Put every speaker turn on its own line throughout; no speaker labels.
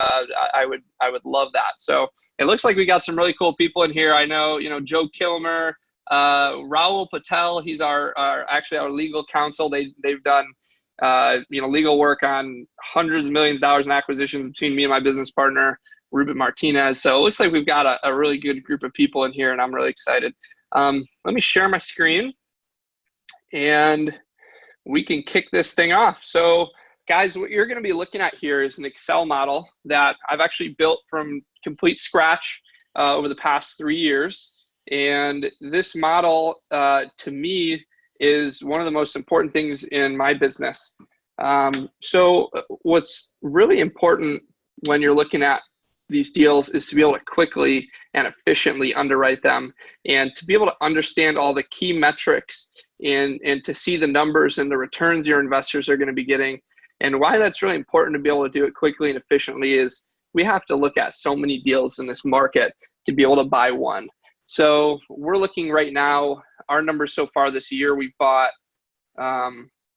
I would love that. So it looks like we got some really cool people in here. I know, Joe Kilmer, Raul Patel, he's actually our legal counsel. They've done, legal work on hundreds of millions of dollars in acquisitions between me and my business partner, Ruben Martinez. So it looks like we've got a really good group of people in here, and I'm really excited. Let me share my screen and we can kick this thing off. So guys, what you're going to be looking at here is an Excel model that I've actually built from complete scratch over the past 3 years. And this model, to me, is one of the most important things in my business. So what's really important when you're looking at these deals is to be able to quickly and efficiently underwrite them, and to be able to understand all the key metrics and to see the numbers and the returns your investors are going to be getting. And why that's really important to be able to do it quickly and efficiently is we have to look at so many deals in this market to be able to buy one. So we're looking right now, our numbers so far this year, we've bought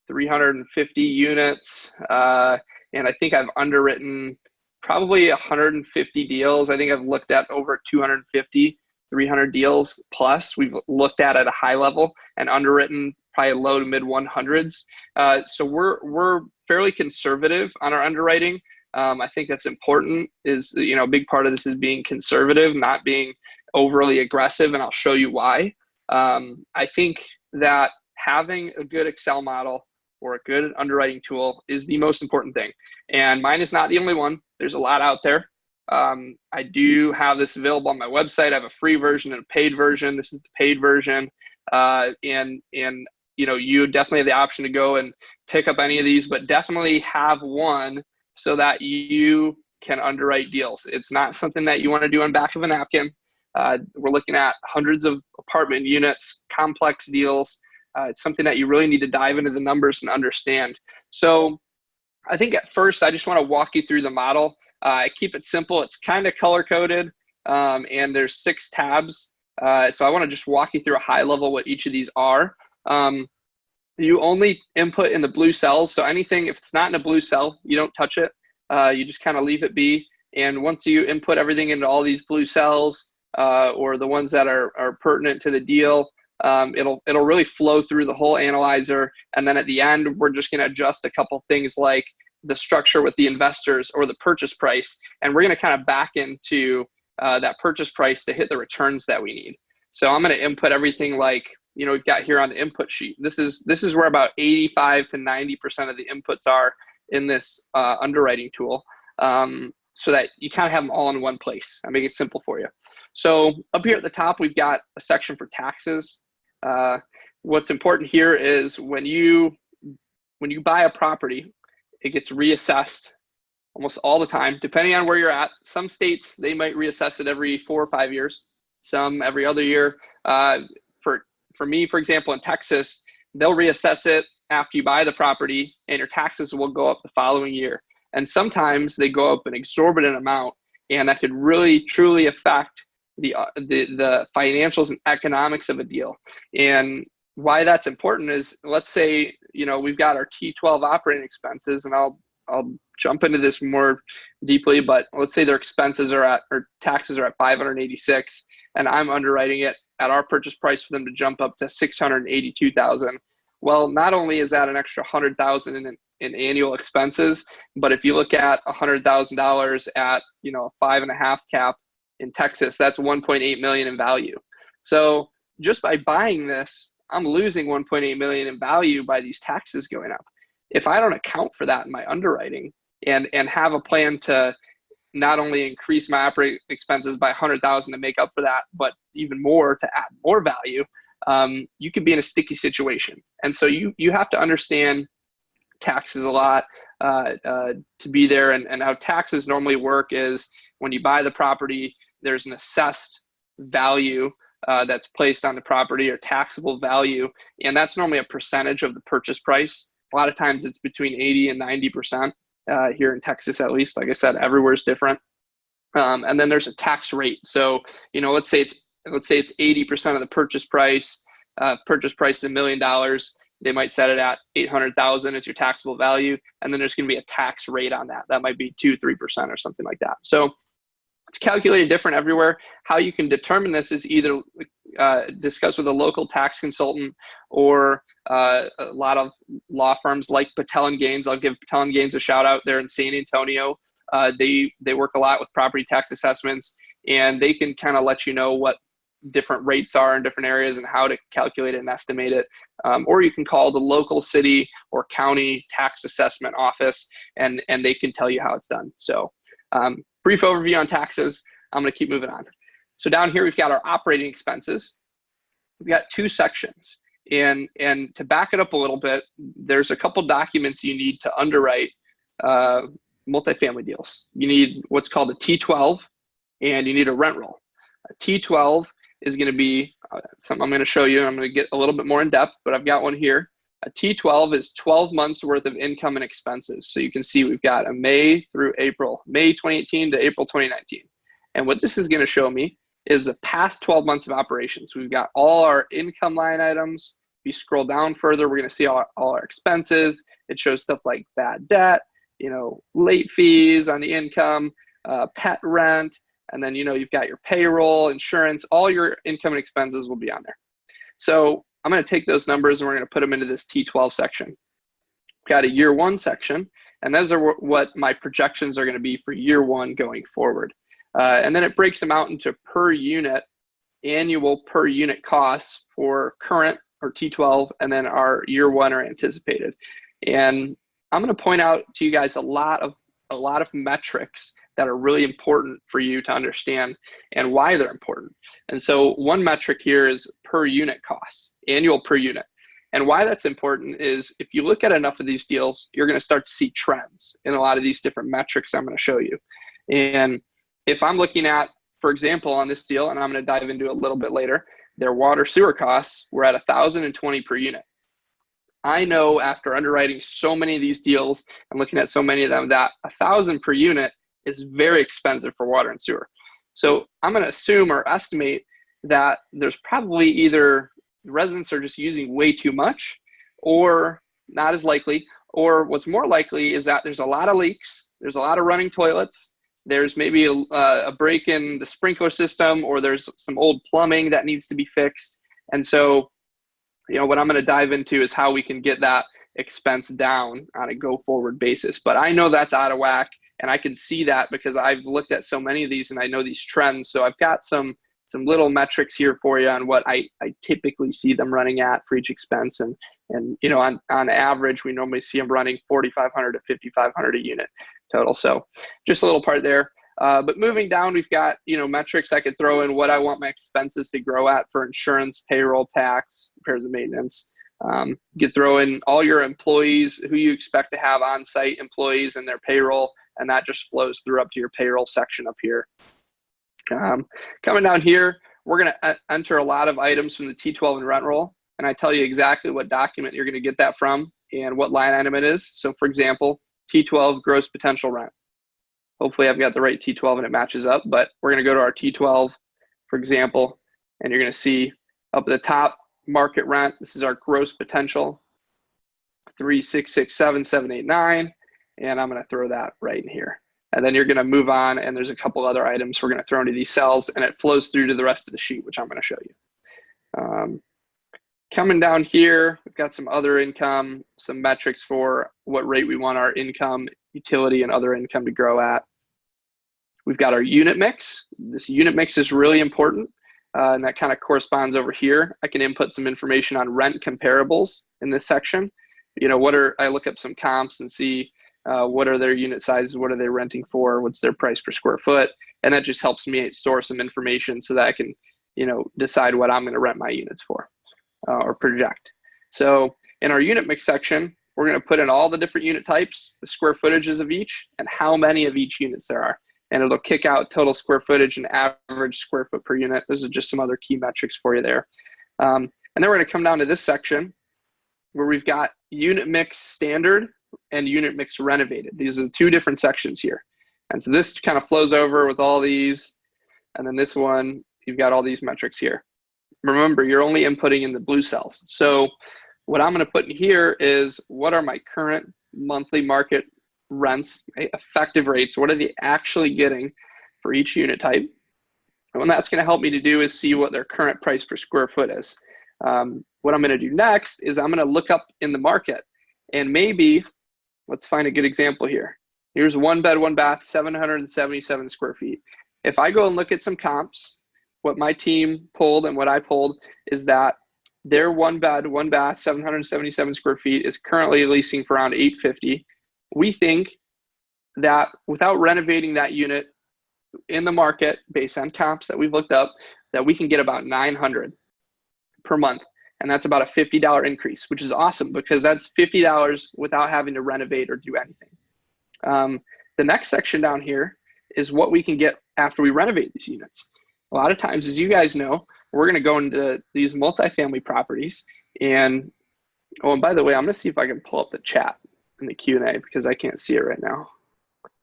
350 units, and I think I've underwritten probably 150 deals. I think I've looked at over 250, 300 deals plus we've looked at a high level, and underwritten probably low to mid 100s. So we're fairly conservative on our underwriting. I think that's important. Is a big part of this is being conservative, not being overly aggressive, and I'll show you why. I think that having a good Excel model or a good underwriting tool is the most important thing. And mine is not the only one. There's a lot out there. I do have this available on my website. I have a free version and a paid version. This is the paid version. And you definitely have the option to go and pick up any of these, but definitely have one so that you can underwrite deals. It's not something that you want to do on back of a napkin. We're looking at hundreds of apartment units, complex deals. It's something that you really need to dive into the numbers and understand. So I think at first, I just want to walk you through the model. I keep it simple. It's kind of color-coded, and there's 6 tabs. So I want to just walk you through a high level what each of these are. You only input in the blue cells. So anything, if it's not in a blue cell, you don't touch it. You just kind of leave it be. And once you input everything into all these blue cells, or the ones that are pertinent to the deal, it'll really flow through the whole analyzer. And then at the end, we're just going to adjust a couple things like the structure with the investors or the purchase price. And we're going to kind of back into that purchase price to hit the returns that we need. So I'm going to input everything like, we've got here on the input sheet. This is where about 85 to 90% of the inputs are in this underwriting tool, so that you kind of have them all in one place. I make it simple for you. So up here at the top, we've got a section for taxes. What's important here is when you buy a property, it gets reassessed almost all the time, depending on where you're at. Some states, they might reassess it every 4 or 5 years, some every other year. For me, for example, in Texas, they'll reassess it after you buy the property, and your taxes will go up the following year. And sometimes they go up an exorbitant amount, and that could really, truly affect the financials and economics of a deal. And why that's important is, let's say, we've got our T12 operating expenses, and I'll jump into this more deeply, but let's say their expenses or taxes are at 586, and I'm underwriting it at our purchase price for them to jump up to 682,000. Well, not only is that an extra 100,000 in annual expenses, but if you look at $100,000 at a 5.5 cap in Texas, that's 1.8 million in value. So just by buying this, I'm losing 1.8 million in value by these taxes going up. If I don't account for that in my underwriting and have a plan to not only increase my operating expenses by 100,000 to make up for that, but even more to add more value, you could be in a sticky situation. And so you have to understand taxes a lot to be there. And how taxes normally work is when you buy the property, there's an assessed value that's placed on the property, or taxable value. And that's normally a percentage of the purchase price. A lot of times it's between 80 and 90%. Here in Texas, at least. Like I said, everywhere is different. And then there's a tax rate. So, let's say it's 80% of the purchase price. Purchase price is $1 million. They might set it at 800,000 as your taxable value, and then there's going to be a tax rate on that. That might be 2-3% or something like that. So it's calculated different everywhere. How you can determine this is either discuss with a local tax consultant or a lot of law firms like Patel and Gaines. I'll give Patel and Gaines a shout out. They're in San Antonio. They work a lot with property tax assessments, and they can kind of let you know what different rates are in different areas and how to calculate it and estimate it. Or you can call the local city or county tax assessment office, and they can tell you how it's done. So brief overview on taxes. I'm going to keep moving on. So down here, we've got our operating expenses. We've got two sections. And to back it up a little bit, there's a couple documents you need to underwrite multifamily deals. You need what's called a T12, and you need a rent roll. A T12 is going to be something I'm going to show you. I'm going to get a little bit more in depth, but I've got one here. A T12 is 12 months worth of income and expenses. So you can see we've got a May through April, May 2018 to April 2019. And what this is going to show me is the past 12 months of operations. We've got all our income line items. If you scroll down further, we're going to see all our expenses. It shows stuff like bad debt, late fees on the income, pet rent, and then, you've got your payroll, insurance, all your income and expenses will be on there. So I'm going to take those numbers and we're going to put them into this T12 section. We've got a year one section, and those are what my projections are going to be for year one going forward. And then it breaks them out into per unit, annual per unit costs for current or T12, and then our year one or anticipated. And I'm going to point out to you guys a lot of metrics that are really important for you to understand and why they're important. And so one metric here is per unit costs, annual per unit. And why that's important is if you look at enough of these deals, you're going to start to see trends in a lot of these different metrics I'm going to show you. And if I'm looking at, for example, on this deal, and I'm going to dive into it a little bit later, their water sewer costs were at $1,020 per unit. I know after underwriting so many of these deals and looking at so many of them that $1,000 per unit is very expensive for water and sewer. So I'm going to assume or estimate that there's probably either residents are just using way too much, or not as likely, or what's more likely is that there's a lot of leaks, there's a lot of running toilets, there's maybe a break in the sprinkler system, or there's some old plumbing that needs to be fixed. And so, what I'm going to dive into is how we can get that expense down on a go forward basis. But I know that's out of whack, and I can see that because I've looked at so many of these and I know these trends. So I've got some little metrics here for you on what I typically see them running at for each expense. And on average, we normally see them running $4,500 to $5,500 a unit total. So just a little part there. But moving down, we've got, metrics I could throw in what I want my expenses to grow at for insurance, payroll, tax, repairs and maintenance. You could throw in all your employees, who you expect to have on-site employees and their payroll, and that just flows through up to your payroll section up here. Coming down here, we're going to enter a lot of items from the T12 and rent roll, and I tell you exactly what document you're going to get that from and what line item it is. So for example, T12 gross potential rent. Hopefully I've got the right T12 and it matches up, but we're going to go to our T12, for example, and you're going to see up at the top, market rent. This is our gross potential, 3667789, and I'm going to throw that right in here. And then you're going to move on, and there's a couple other items we're going to throw into these cells, and it flows through to the rest of the sheet, which I'm going to show you. Coming down here, we've got some other income, some metrics for what rate we want our income, utility, and other income to grow at. We've got our unit mix. This unit mix is really important, and that kind of corresponds over here. I can input some information on rent comparables in this section. I look up some comps and see what are their unit sizes, what are they renting for, what's their price per square foot, and that just helps me store some information so that I can, decide what I'm going to rent my units for or project. So in our unit mix section, we're going to put in all the different unit types, the square footages of each, and how many of each units there are. And it'll kick out total square footage and average square foot per unit. Those are just some other key metrics for you there. And then we're going to come down to this section where we've got unit mix standard and unit mix renovated. These are the two different sections here. And so this kind of flows over with all these. And then this one, you've got all these metrics here. Remember, you're only inputting in the blue cells. So what I'm going to put in here is what are my current monthly market rents, effective rates, what are they actually getting for each unit type? And what that's going to help me to do is see what their current price per square foot is. What I'm going to do next is I'm going to look up in the market, and maybe, let's find a good example here. Here's one bed, one bath, 777 square feet. If I go and look at some comps, what my team pulled and what I pulled is that their one bed, one bath, 777 square feet is currently leasing for around 850. We think that without renovating that unit in the market based on comps that we've looked up, that we can get about 900 per month. And that's about a $50 increase, which is awesome because that's $50 without having to renovate or do anything. The next section down here is what we can get after we renovate these units. A lot of times, as you guys know, we're going to go into these multifamily properties and, oh, and by the way, I'm going to see if I can pull up the chat in the Q&A because I can't see it right now,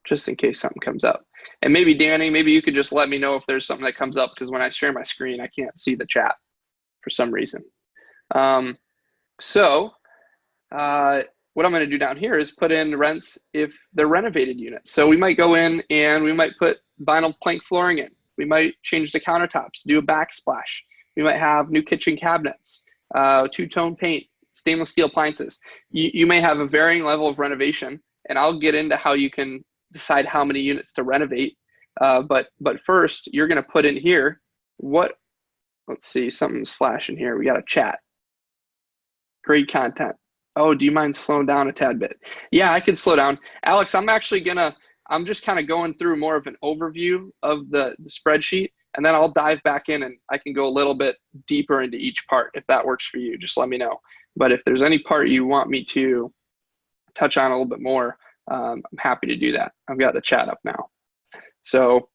just in case something comes up. And maybe Danny, maybe you could just let me know if there's something that comes up because when I share my screen, I can't see the chat for some reason. What I'm going to do down here is put in rents if they're renovated units. So we might go in and we might put vinyl plank flooring in. We might change the countertops, do a backsplash. We might have new kitchen cabinets, two-tone paint, stainless steel appliances. You may have a varying level of renovation, and I'll get into how you can decide how many units to renovate. But first, you're going to put in here let's see, something's flashing here. We got a chat. Great content. Oh, do you mind slowing down a tad bit? Yeah, I can slow down. Alex, I'm just kind of going through more of an overview of the spreadsheet, and then I'll dive back in and I can go a little bit deeper into each part if that works for you. Just let me know. But if there's any part you want me to touch on a little bit more, I'm happy to do that. I've got the chat up now. So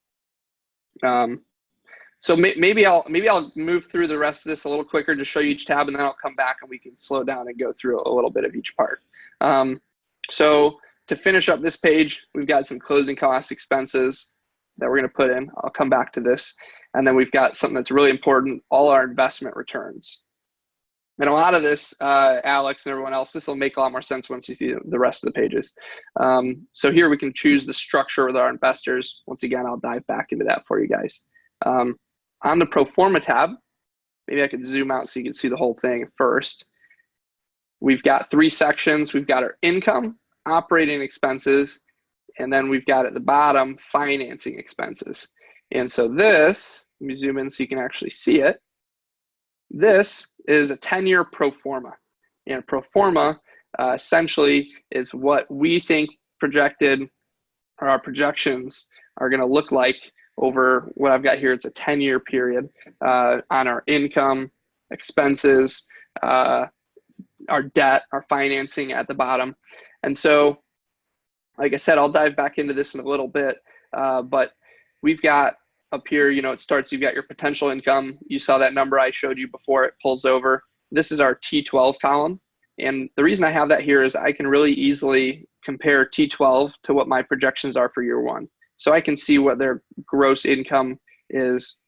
maybe I'll move through the rest of this a little quicker to show you each tab, and then I'll come back and we can slow down and go through a little bit of each part. So to finish up this page, we've got some closing cost expenses that we're going to put in. I'll come back to this. And then we've got something that's really important, all our investment returns. And a lot of this, Alex and everyone else, this will make a lot more sense once you see the rest of the pages. So here we can choose the structure with our investors. Once again, I'll dive back into that for you guys. On the Pro Forma tab, maybe I could zoom out so you can see the whole thing first. We've got 3 sections. We've got our income, operating expenses, and then we've got at the bottom, financing expenses. And so this, let me zoom in so you can actually see it. This is a 10-year Pro Forma. And Pro Forma essentially is what we think projected, or our projections are going to look like over what I've got here. It's a 10-year period on our income, expenses, our debt, our financing at the bottom. And so, like I said, I'll dive back into this in a little bit, but we've got up here, it starts, you've got your potential income. You saw that number I showed you before it pulls over. This is our T12 column. And the reason I have that here is I can really easily compare T12 to what my projections are for year 1. So I can see what their gross income is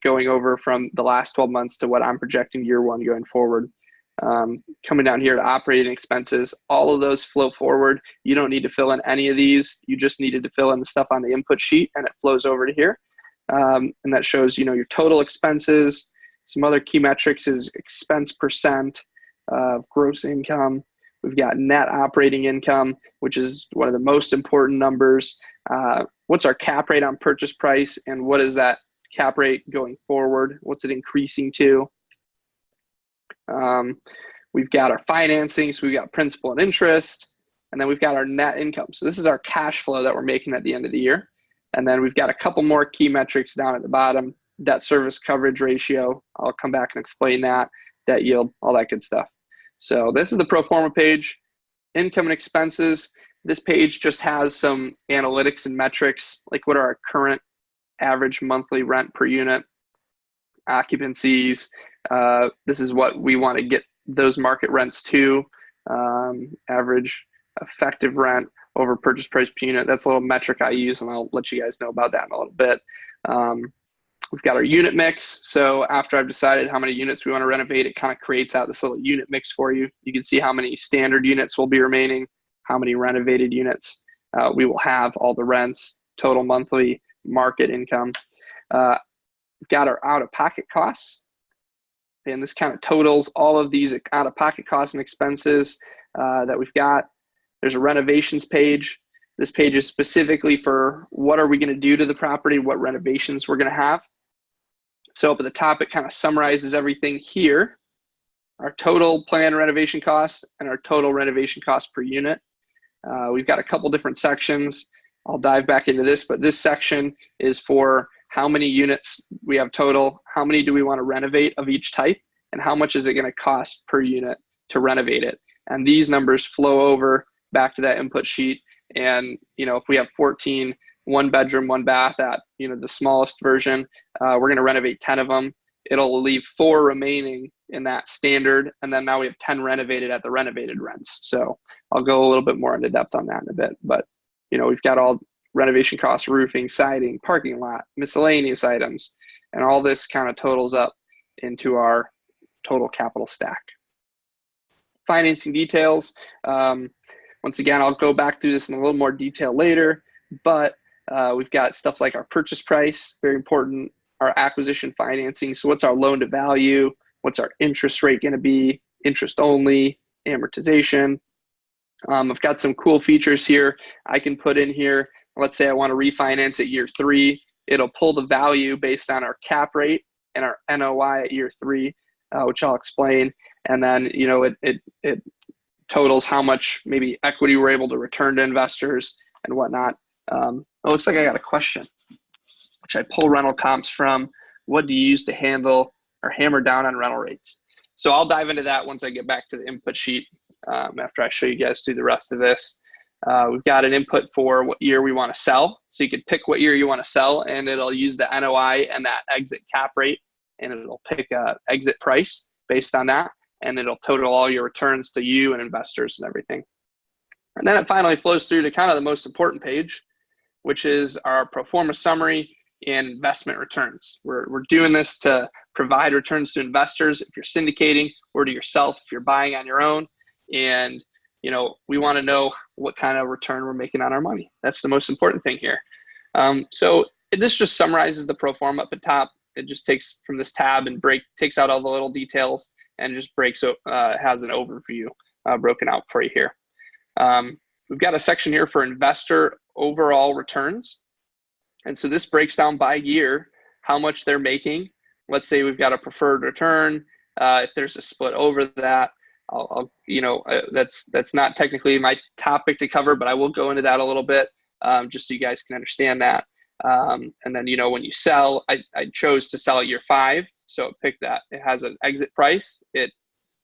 going over from the last 12 months to what I'm projecting year 1 going forward. Coming down here to operating expenses, all of those flow forward. You don't need to fill in any of these. You just needed to fill in the stuff on the input sheet and it flows over to here. And that shows, your total expenses. Some other key metrics is expense percent of gross income. We've got net operating income, which is one of the most important numbers. What's our cap rate on purchase price, and what is that cap rate going forward? What's it increasing to? We've got our financing, so we've got principal and interest, and then we've got our net income. So this is our cash flow that we're making at the end of the year. And then we've got a couple more key metrics down at the bottom. Debt service coverage ratio. I'll come back and explain that. Debt yield, all that good stuff. So this is the pro forma page. Income and expenses. This page just has some analytics and metrics, like what are our current average monthly rent per unit, occupancies. This is what we want to get those market rents to, average effective rent over purchase price per unit. That's a little metric I use, and I'll let you guys know about that in a little bit. We've got our unit mix. So after I've decided how many units we want to renovate, it kind of creates out this little unit mix for you. You can see how many standard units will be remaining, how many renovated units we will have, all the rents, total monthly market income. We've got our out-of-pocket costs. And this kind of totals all of these out-of-pocket costs and expenses that we've got. There's a renovations page. This page is specifically for what are we going to do to the property, what renovations we're going to have. So up at the top, it kind of summarizes everything here. Our total planned renovation costs and our total renovation cost per unit. We've got a couple different sections. I'll dive back into this, but this section is for how many units we have total, how many do we want to renovate of each type, and how much is it going to cost per unit to renovate it. And these numbers flow over back to that input sheet. And, if we have 14 one bedroom, one bath at, the smallest version, we're going to renovate 10 of them. It'll leave 4 remaining in that standard. And then now we have 10 renovated at the renovated rents. So I'll go a little bit more into depth on that in a bit, but we've got all renovation costs, roofing, siding, parking lot, miscellaneous items, and all this kind of totals up into our total capital stack. Financing details. Once again, I'll go back through this in a little more detail later, but we've got stuff like our purchase price, very important, our acquisition financing. So what's our loan to value? What's our interest rate going to be? Interest only, amortization. I've got some cool features here I can put in here. Let's say I want to refinance at year 3. It'll pull the value based on our cap rate and our NOI at year 3, which I'll explain. And then, it totals how much maybe equity we're able to return to investors and whatnot. It looks like I got a question, which I pull rental comps from. What do you use to handle or hammer down on rental rates? So I'll dive into that once I get back to the input sheet after I show you guys through the rest of this. We've got an input for what year we want to sell. So you could pick what year you want to sell, and it'll use the NOI and that exit cap rate, and it'll pick a exit price based on that, and it'll total all your returns to you and investors and everything. And then it finally flows through to kind of the most important page, which is our pro forma summary and investment returns. We're doing this to provide returns to investors if you're syndicating, or to yourself if you're buying on your own. And we want to know what kind of return we're making on our money. That's the most important thing here. So this just summarizes the pro forma up at top. It just takes from this tab and takes out all the little details and just has an overview broken out for you here. We've got a section here for investor overall returns. And so this breaks down by year how much they're making. Let's say we've got a preferred return. If there's a split over that, that's not technically my topic to cover, but I will go into that a little bit just so you guys can understand that. And then, when you sell, I chose to sell at year 5. So it picked that. It has an exit price. It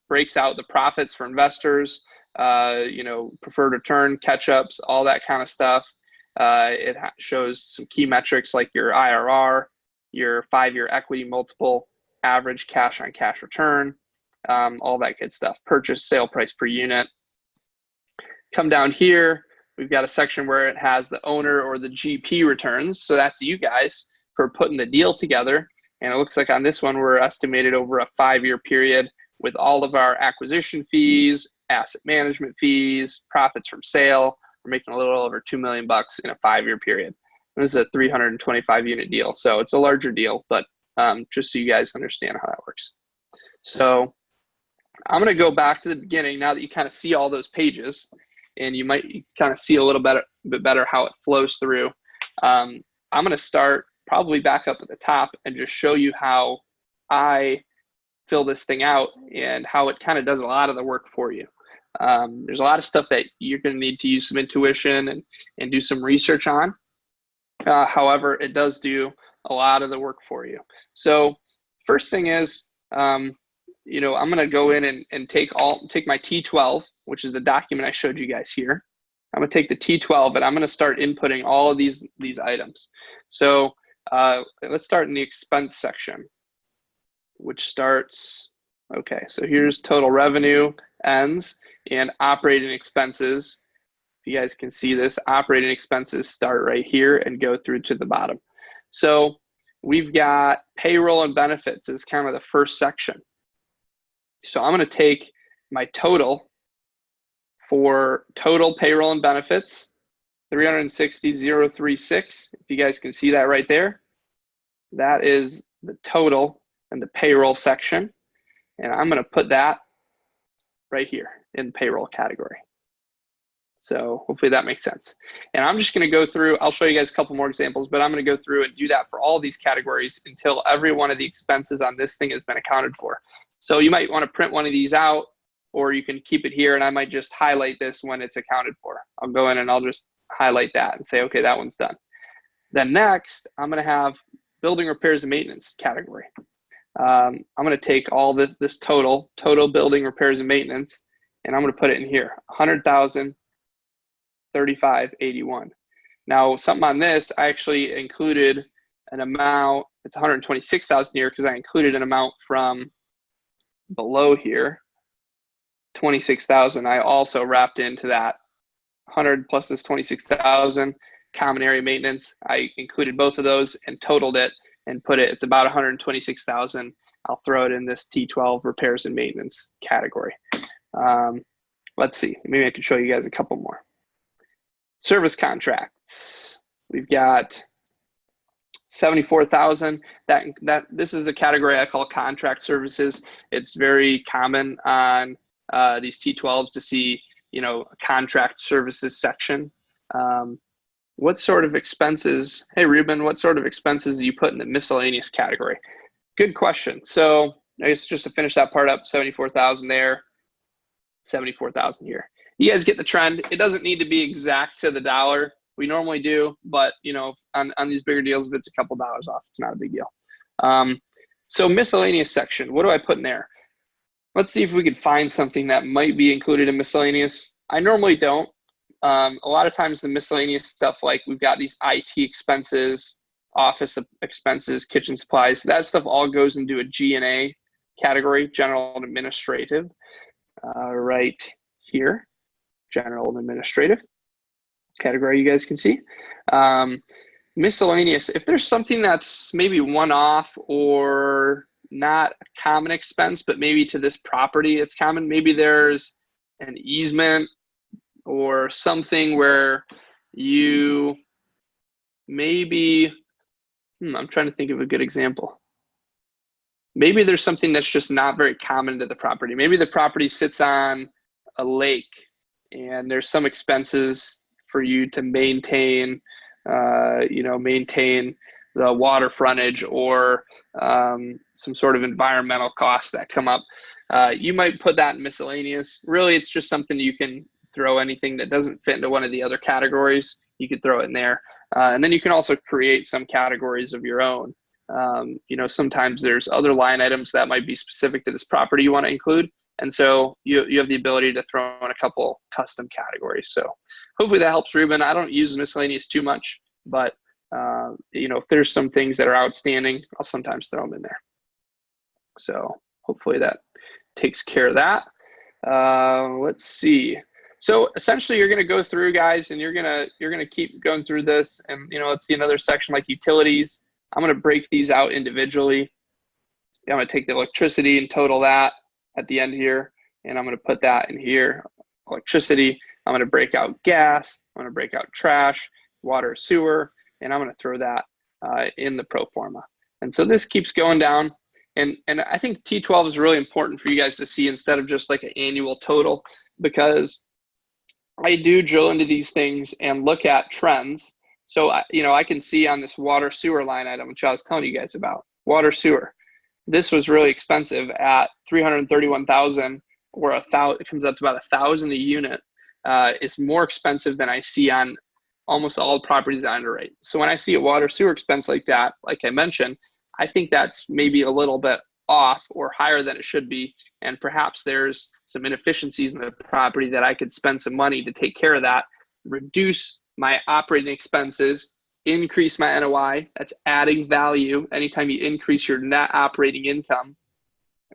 breaks out the profits for investors, preferred return, catch-ups, all that kind of stuff. It shows some key metrics like your IRR, your 5-year equity multiple, average cash on cash return, all that good stuff. Purchase sale price per unit. Come down here, we've got a section where it has the owner or the GP returns. So that's you guys for putting the deal together. And it looks like on this one, we're estimated over a 5-year period with all of our acquisition fees, asset management fees, profits from sale. We're making a little over $2 million in a 5-year period. And this is a 325 unit deal. So it's a larger deal, but just so you guys understand how that works. So I'm going to go back to the beginning now that you kind of see all those pages, and you might kind of see a little bit better how it flows through. I'm going to start probably back up at the top and just show you how I fill this thing out and how it kind of does a lot of the work for you. There's a lot of stuff that you're going to need to use some intuition and do some research on. However, it does do a lot of the work for you. So first thing is, I'm going to go in and take my T12, which is the document I showed you guys here. I'm going to take the T12 and I'm going to start inputting all of these items. So let's start in the expense section, which starts, okay, so here's total revenue ends and operating expenses. If you guys can see this, operating expenses start right here and go through to the bottom. So we've got payroll and benefits as kind of the first section. So I'm going to take my total for total payroll and benefits, 360,036. If you guys can see that right there, that is the total and the payroll section. And I'm going to put that right here in payroll category. So hopefully that makes sense. And I'm just going to go through, I'll show you guys a couple more examples, but I'm going to go through and do that for all these categories until every one of the expenses on this thing has been accounted for. So you might want to print one of these out, or you can keep it here, and I might just highlight this when it's accounted for. I'll go in and I'll just highlight that and say, okay, that one's done. Then next, I'm going to have building repairs and maintenance category. I'm going to take all this total building repairs and maintenance, and I'm going to put it in here, 100,000. 3581. Now, something on this, I actually included an amount, it's 126,000 here because I included an amount from below here, 26,000. I also wrapped into that 100 plus this 26,000 common area maintenance. I included both of those and totaled it and put it, it's about 126,000. I'll throw it in this T12 repairs and maintenance category. Let's see, maybe I can show you guys a couple more. Service contracts, we've got 74,000. That this is a category I call contract services. It's very common on these T12s to see, you know, a contract services section. What sort of expenses? Hey, Ruben, what sort of expenses do you put in the miscellaneous category? Good question. So I guess just to finish that part up, 74,000 there, 74,000 here. You guys get the trend. It doesn't need to be exact to the dollar. We normally do, but you know, on these bigger deals, if it's a couple dollars off, it's not a big deal. So miscellaneous section, what do I put in there? Let's see if we could find something that might be included in miscellaneous. I normally don't. A lot of times the miscellaneous stuff, like we've got these IT expenses, office expenses, kitchen supplies, that stuff all goes into a G&A category, general and administrative, right here. General and administrative category, you guys can see. Miscellaneous, if there's something that's maybe one-off or not a common expense, but maybe to this property it's common, maybe there's an easement or something where you maybe, I'm trying to think of a good example. Maybe there's something that's just not very common to the property. Maybe the property sits on a lake and there's some expenses for you to maintain, maintain the water frontage or some sort of environmental costs that come up. You might put that in miscellaneous. Really, it's just something you can throw anything that doesn't fit into one of the other categories. You could throw it in there. And then you can also create some categories of your own. Sometimes there's other line items that might be specific to this property you want to include. And so you have the ability to throw in a couple custom categories. So hopefully that helps, Ruben. I don't use miscellaneous too much, but if there's some things that are outstanding, I'll sometimes throw them in there. So hopefully that takes care of that. Let's see. So essentially you're going to go through, guys, and you're going to keep going through this. And, let's see another section like utilities. I'm going to break these out individually. I'm going to take the electricity and total that at the end here, and I'm going to put that in here. Electricity, I'm going to break out gas, I'm going to break out trash, water, sewer, and I'm going to throw that in the pro forma. And so this keeps going down, and I think T12 is really important for you guys to see instead of just like an annual total, because I do drill into these things and look at trends. So I can see on this water sewer line item, which I was telling you guys about, water sewer. This was really expensive at 331,000, or it comes up to about 1,000 a unit. It's more expensive than I see on almost all properties I underwrite. So when I see a water sewer expense like that, like I mentioned, I think that's maybe a little bit off or higher than it should be. And perhaps there's some inefficiencies in the property that I could spend some money to take care of that, reduce my operating expenses, increase my NOI. That's adding value anytime you increase your net operating income.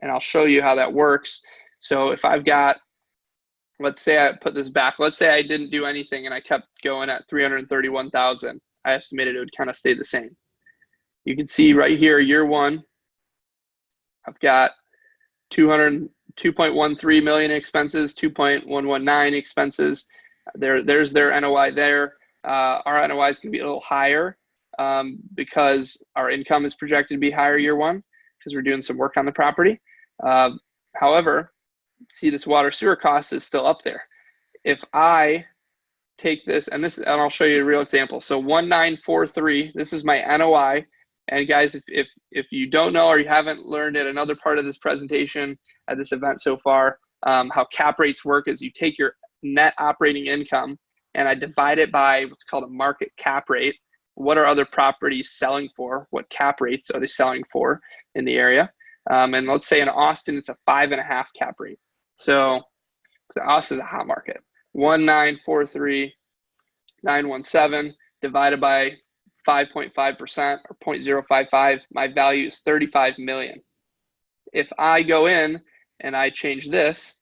And I'll show you how that works. So if I've got, let's say I put this back, let's say I didn't do anything and I kept going at 331,000, I estimated it would kind of stay the same. You can see right here, year one, I've got 2.13 million expenses, 2.119 expenses. There's their NOI there. Our NOI is going to be a little higher because our income is projected to be higher year one because we're doing some work on the property. However, see, this water sewer cost is still up there. If I take this, and I'll show you a real example. So 1943, this is my NOI. And guys, if you don't know or you haven't learned at another part of this presentation at this event so far, how cap rates work is you take your net operating income and I divide it by what's called a market cap rate. What are other properties selling for? What cap rates are they selling for in the area? And let's say in Austin, it's a 5.5 cap rate. So Austin is a hot market. 1943,917 divided by 5.5% or 0.055, my value is 35 million. If I go in and I change this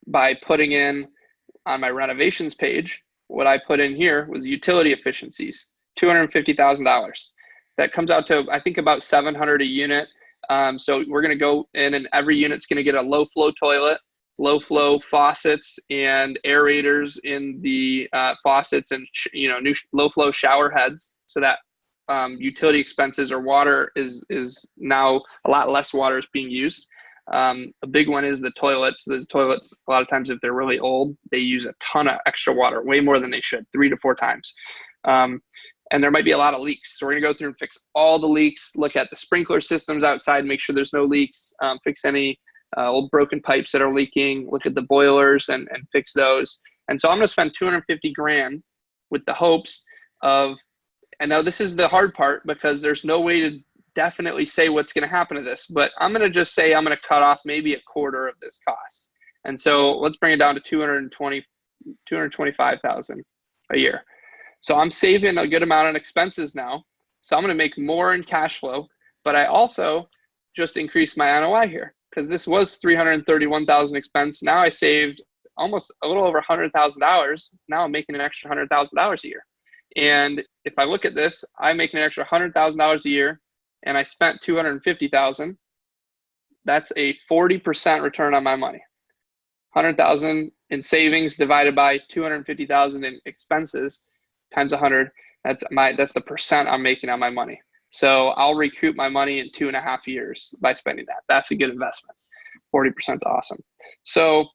by putting in on my renovations page, what I put in here was utility efficiencies, $250,000. That comes out to, I think, about $700 a unit. So we're going to go in and every unit's going to get a low flow toilet, low flow faucets and aerators in the faucets, and new low flow shower heads, so that utility expenses or water is now a lot less water is being used. A big one is the toilets. The toilets, a lot of times, if they're really old, they use a ton of extra water, way more than they should, 3 to 4 times. And there might be a lot of leaks. So we're gonna go through and fix all the leaks, look at the sprinkler systems outside, make sure there's no leaks, fix any old broken pipes that are leaking, look at the boilers and fix those. And so I'm gonna spend 250 grand with the hopes of, and now this is the hard part because there's no way to definitely say what's gonna happen to this, but I'm gonna just say I'm gonna cut off maybe a quarter of this cost. And so let's bring it down to 225,000 a year. So I'm saving a good amount on expenses now. So I'm going to make more in cash flow, but I also just increased my NOI here because this was 331,000 expense. Now I saved almost a little over $100,000. Now I'm making an extra $100,000 a year. And if I look at this, I'm making an extra $100,000 a year and I spent 250,000. That's a 40% return on my money. 100,000 in savings divided by 250,000 in expenses times 100, that's the percent I'm making on my money. So I'll recoup my money in 2.5 years by spending that. That's a good investment. 40% is awesome. So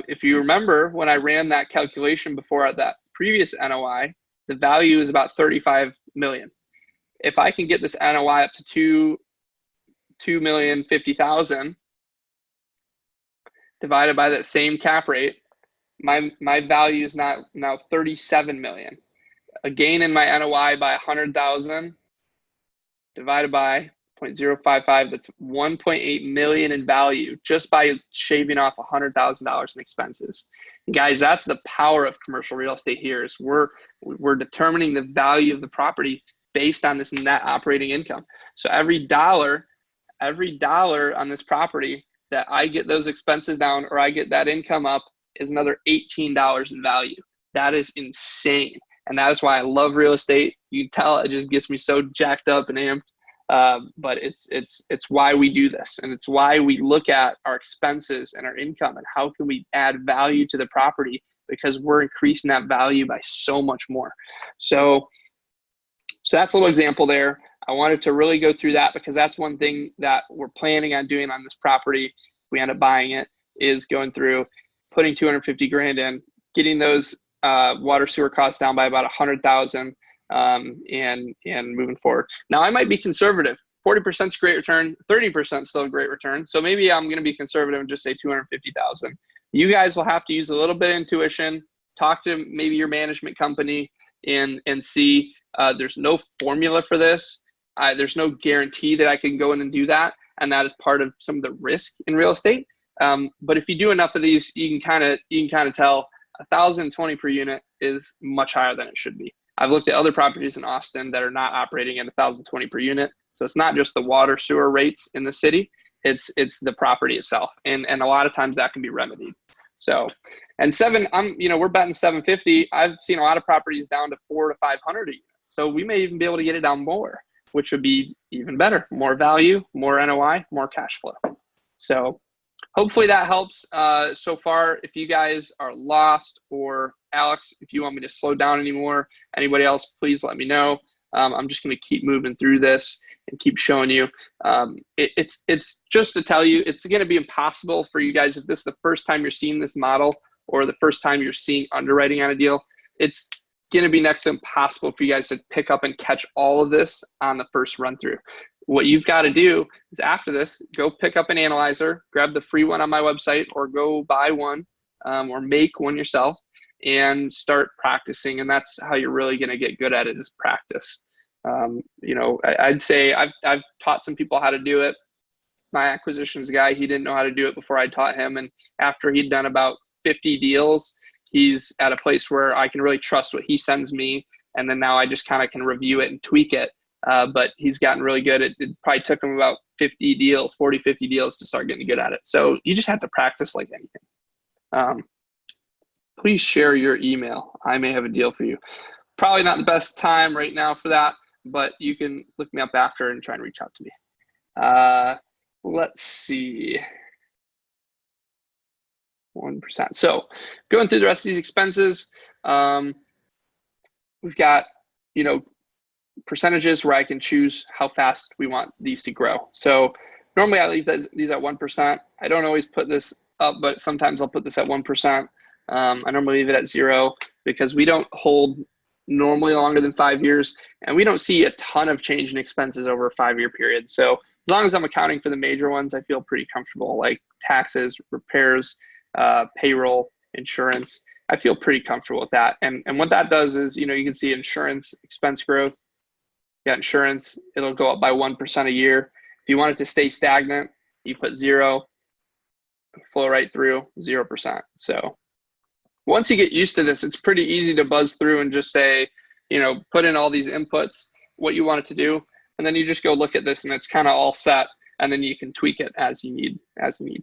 if you remember when I ran that calculation before that previous NOI, the value is about 35 million. If I can get this NOI up to 2,050,000 divided by that same cap rate, my value is now 37 million. A gain in my NOI by 100,000 divided by 0.055, that's 1.8 million in value just by shaving off $100,000 in expenses. And guys, that's the power of commercial real estate here, is we're determining the value of the property based on this net operating income. So every dollar on this property that I get those expenses down or I get that income up is another $18 in value. That is insane. And that is why I love real estate. You can tell it just gets me so jacked up and amped. But it's why we do this. And it's why we look at our expenses and our income and how can we add value to the property, because we're increasing that value by so much more. So that's a little example there. I wanted to really go through that because that's one thing that we're planning on doing on this property. If we end up buying it, is going through, putting 250 grand in, getting those water sewer costs down by about 100,000 and moving forward. Now I might be conservative. 40% is great return, 30% still a great return. So maybe I'm going to be conservative and just say 250,000. You guys will have to use a little bit of intuition, talk to maybe your management company and see. There's no formula for this. There's no guarantee that I can go in and do that. And that is part of some of the risk in real estate. But if you do enough of these, you can kind of tell 1,020 per unit is much higher than it should be. I've looked at other properties in Austin that are not operating at 1,020 per unit. So it's not just the water sewer rates in the city, it's the property itself. And a lot of times that can be remedied. So, and we're betting 750. I've seen a lot of properties down to 400 to 500 a unit. So we may even be able to get it down more. which would be even better. More value, more NOI, more cash flow. So hopefully that helps so far. If you guys are lost, or Alex, if you want me to slow down anymore, anybody else, please let me know. I'm just going to keep moving through this and keep showing you. It's just to tell you, it's going to be impossible for you guys if this is the first time you're seeing this model or the first time you're seeing underwriting on a deal. It's going to be next to impossible for you guys to pick up and catch all of this on the first run through. What you've got to do is after this, go pick up an analyzer, grab the free one on my website, or go buy one or make one yourself and start practicing. And that's how you're really going to get good at it, is practice. I'd say I've taught some people how to do it. My acquisitions guy, he didn't know how to do it before I taught him. And after he'd done about 50 deals, he's at a place where I can really trust what he sends me. And then now I just kind of can review it and tweak it. But he's gotten really good. It probably took him about 50 deals to start getting good at it. So you just have to practice like anything. Please share your email. I may have a deal for you. Probably not the best time right now for that, but you can look me up after and try and reach out to me. Let's see. 1%. So going through the rest of these expenses, we've got, percentages where I can choose how fast we want these to grow. So normally I leave these at 1%. I don't always put this up, but sometimes I'll put this at 1%. I normally leave it at 0 because we don't hold normally longer than 5 years, and we don't see a ton of change in expenses over a 5-year period. So as long as I'm accounting for the major ones, I feel pretty comfortable, like taxes, repairs, payroll, insurance. I feel pretty comfortable with that. And what that does is, you can see insurance expense growth. You got insurance, it'll go up by 1% a year. If you want it to stay stagnant, you put 0, flow right through 0%. So once you get used to this, it's pretty easy to buzz through and just say, put in all these inputs, what you want it to do, and then you just go look at this and it's kind of all set, and then you can tweak it as you need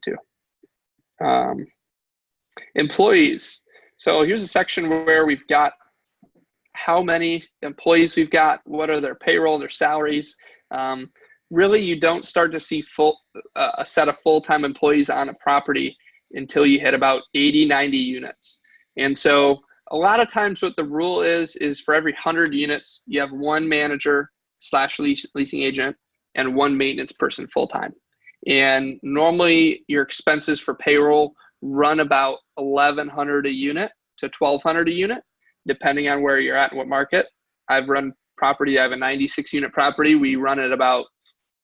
to. Employees. So here's a section where we've got how many employees we've got, what are their payroll, their salaries. Really, you don't start to see a set of full-time employees on a property until you hit about 80, 90 units. And so a lot of times what the rule is for every 100 units, you have one manager / leasing agent and one maintenance person full-time. And normally your expenses for payroll run about $1,100 a unit to $1,200 a unit, depending on where you're at and what market. I've run property, I have a 96 unit property. We run at about